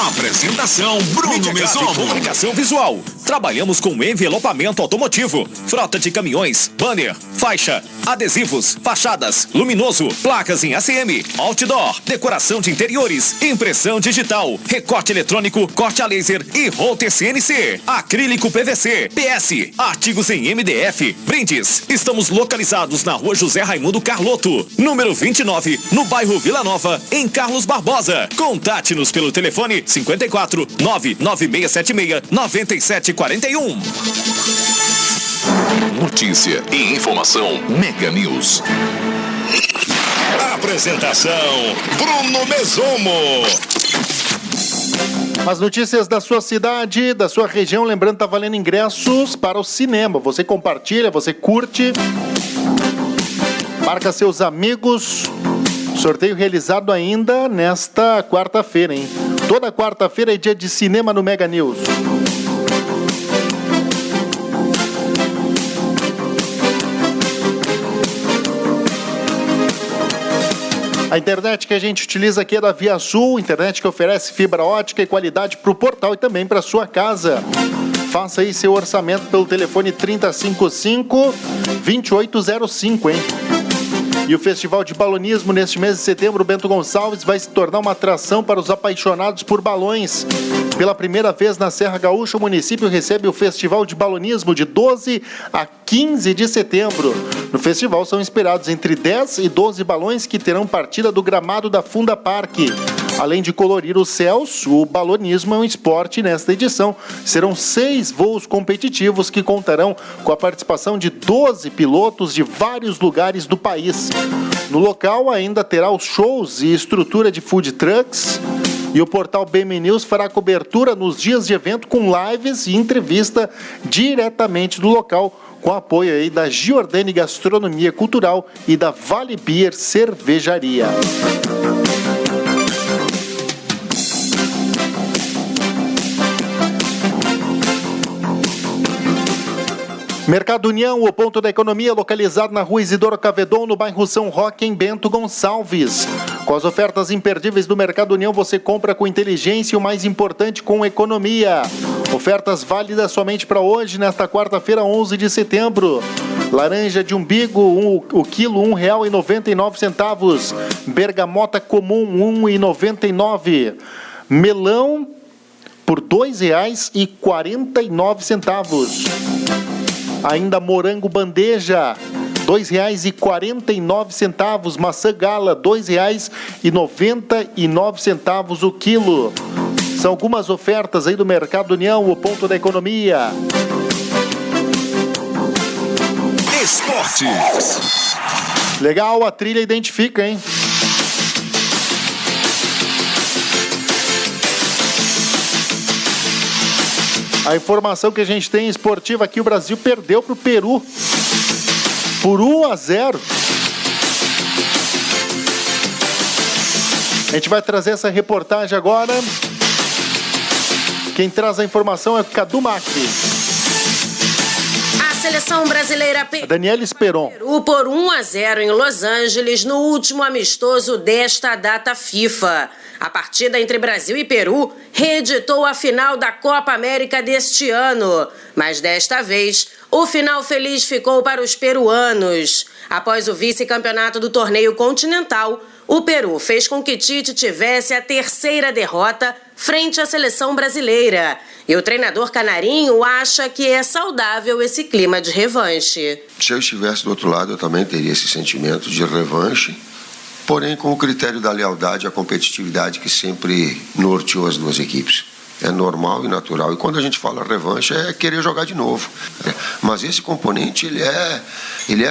Apresentação Bruno Mesomo. Comunicação visual. Trabalhamos com envelopamento automotivo, frota de caminhões, banner, faixa, adesivos, fachadas, luminoso, placas em ACM, outdoor, decoração de interiores, impressão digital, recorte eletrônico, corte a laser e router CNC, acrílico PVC, PS, artigos em MDF, brindes. Estamos localizados na Rua José Raimundo Carlotto, número número 29, no bairro Vila Nova, em Carlos Barbosa. Contate-nos pelo telefone 54 99676 9741. Notícia e informação Mega News. Apresentação Bruno Mesomo. As notícias da sua cidade, da sua região, lembrando, tá valendo ingressos para o cinema. Você compartilha, você curte, marca seus amigos. Sorteio realizado ainda nesta quarta-feira, hein? Toda quarta-feira é dia de cinema no Mega News. A internet que a gente utiliza aqui é da Via Sul, internet que oferece fibra ótica e qualidade para o portal e também para a sua casa. Faça aí seu orçamento pelo telefone 3055-2805, hein? E o Festival de Balonismo neste mês de setembro, Bento Gonçalves, vai se tornar uma atração para os apaixonados por balões. Pela primeira vez na Serra Gaúcha, o município recebe o Festival de Balonismo de 12 a 15 de setembro. No festival são esperados entre 10 e 12 balões que terão partida do gramado da Funda Parque. Além de colorir os céus, o balonismo é um esporte. Nesta edição serão 6 voos competitivos que contarão com a participação de 12 pilotos de vários lugares do país. No local ainda terá os shows e estrutura de food trucks. E o portal BM News fará cobertura nos dias de evento com lives e entrevista diretamente do local, com apoio aí da Giordani Gastronomia Cultural e da Vale Beer Cervejaria. Mercado União, o ponto da economia, localizado na rua Isidoro Cavedon, no bairro São Roque, em Bento Gonçalves. Com as ofertas imperdíveis do Mercado União, você compra com inteligência e o mais importante, com economia. Ofertas válidas somente para hoje, nesta quarta-feira, 11 de setembro. Laranja de umbigo, o quilo, R$ 1,99. Bergamota comum, R$ 1,99. Melão, por R$ 2,49. Ainda morango bandeja, R$ 2,49. Maçã gala, R$ 2,99 o quilo. São algumas ofertas aí do Mercado União, o ponto da economia. Esportes. Legal, a trilha identifica, hein? A informação que a gente tem esportiva aqui, o Brasil perdeu para o Peru por 1-0. A gente vai trazer essa reportagem agora. Quem traz a informação é o Cadu Macri. A seleção brasileira Daniela Esperon. Peru por 1-0 em Los Angeles no último amistoso desta data FIFA. A partida entre Brasil e Peru reeditou a final da Copa América deste ano. Mas desta vez, o final feliz ficou para os peruanos. Após o vice-campeonato do torneio continental, o Peru fez com que Tite tivesse a terceira derrota frente à seleção brasileira. E o treinador canarinho acha que é saudável esse clima de revanche. Se eu estivesse do outro lado, eu também teria esse sentimento de revanche, porém com o critério da lealdade e a competitividade que sempre norteou as duas equipes. É normal e natural. E quando a gente fala revanche, é querer jogar de novo. Mas esse componente, ele é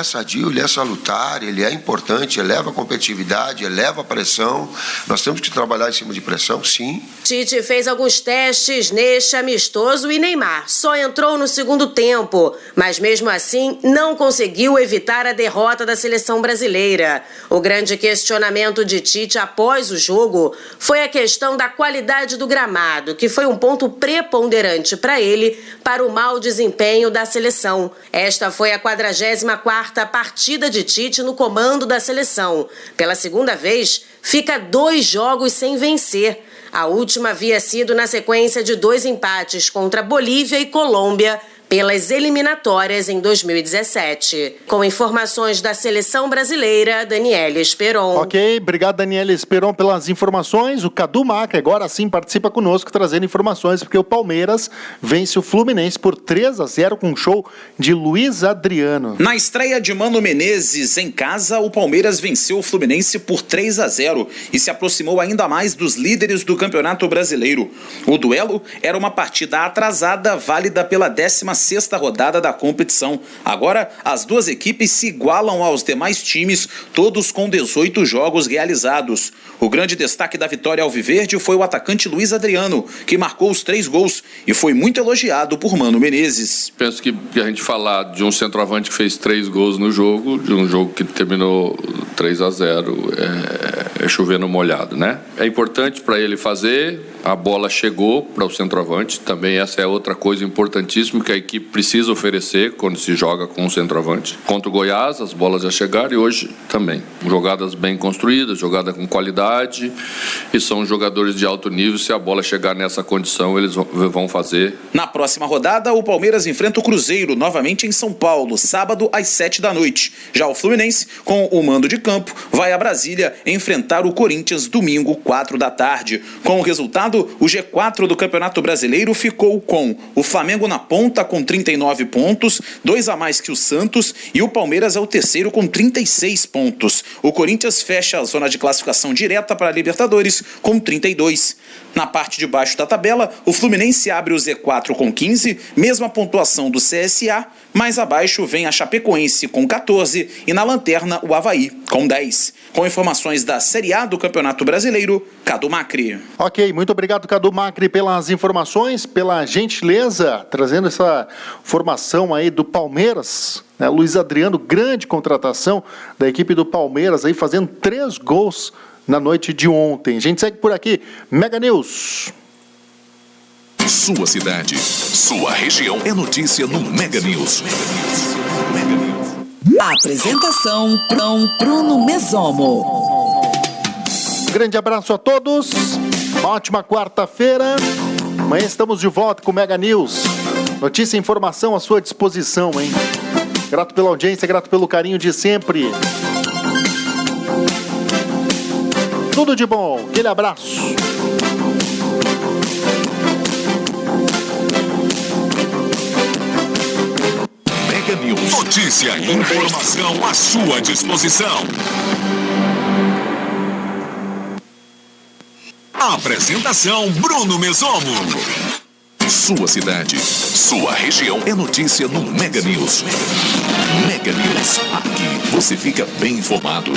sadio, ele é salutar, ele é importante, eleva a competitividade, eleva a pressão. Nós temos que trabalhar em cima de pressão, sim. Tite fez alguns testes neste amistoso e Neymar só entrou no segundo tempo, mas mesmo assim não conseguiu evitar a derrota da seleção brasileira. O grande questionamento de Tite após o jogo foi a questão da qualidade do gramado, que foi um ponto preponderante para ele para o mau desempenho da seleção. Esta foi a 44ª partida de Tite no comando da seleção. Pela segunda vez, fica 2 jogos sem vencer. A última havia sido na sequência de 2 empates contra Bolívia e Colômbia pelas eliminatórias em 2017. Com informações da seleção brasileira, Daniela Esperon. Ok, obrigado Daniela Esperon pelas informações. O Cadu Macri agora sim participa conosco trazendo informações, porque o Palmeiras vence o Fluminense por 3-0 com um show de Luiz Adriano. Na estreia de Mano Menezes em casa, o Palmeiras venceu o Fluminense por 3-0 e se aproximou ainda mais dos líderes do Campeonato Brasileiro. O duelo era uma partida atrasada, válida pela 16ª rodada da competição. Agora, as duas equipes se igualam aos demais times, todos com 18 jogos realizados. O grande destaque da vitória alviverde foi o atacante Luiz Adriano, que marcou os 3 gols e foi muito elogiado por Mano Menezes. Penso que a gente falar de um centroavante que fez 3 gols no jogo, de um jogo que terminou 3-0, é chover no molhado, né? É importante para ele fazer, a bola chegou para o centroavante, também essa é outra coisa importantíssima que a equipe precisa oferecer quando se joga com o centroavante. Contra o Goiás, as bolas já chegaram e hoje também. Jogadas bem construídas, jogada com qualidade, e são jogadores de alto nível, se a bola chegar nessa condição, eles vão fazer. Na próxima rodada, o Palmeiras enfrenta o Cruzeiro, novamente em São Paulo, sábado às 7 da noite. Já o Fluminense, com o mando de campo, vai a Brasília enfrentar o Corinthians domingo, 4 da tarde. Com o resultado, o G4 do Campeonato Brasileiro ficou com o Flamengo na ponta com 39 pontos, 2 a mais que o Santos, e o Palmeiras é o terceiro com 36 pontos. O Corinthians fecha a zona de classificação direta para a Libertadores com 32. Na parte de baixo da tabela, o Fluminense abre o Z4 com 15, mesma pontuação do CSA, mais abaixo vem a Chapecoense com 14 e na lanterna o Avaí com 10. Com informações da Série A do Campeonato Brasileiro, Cadu Macri. Ok, muito obrigado Cadu Macri pelas informações, pela gentileza, trazendo essa formação aí do Palmeiras. Luiz Adriano, grande contratação da equipe do Palmeiras, aí fazendo 3 gols na noite de ontem. A gente segue por aqui, Mega News. Sua cidade, sua região é notícia no Mega News. Apresentação Bruno Mesomo. Um grande abraço a todos, uma ótima quarta-feira. Amanhã estamos de volta com o Mega News. Notícia e informação à sua disposição, hein? Grato pela audiência, grato pelo carinho de sempre. Tudo de bom, aquele abraço. Mega News. Notícia e informação à sua disposição. Apresentação Bruno Mesomo. Sua cidade, sua região é notícia no Mega News. Mega News. Aqui você fica bem informado.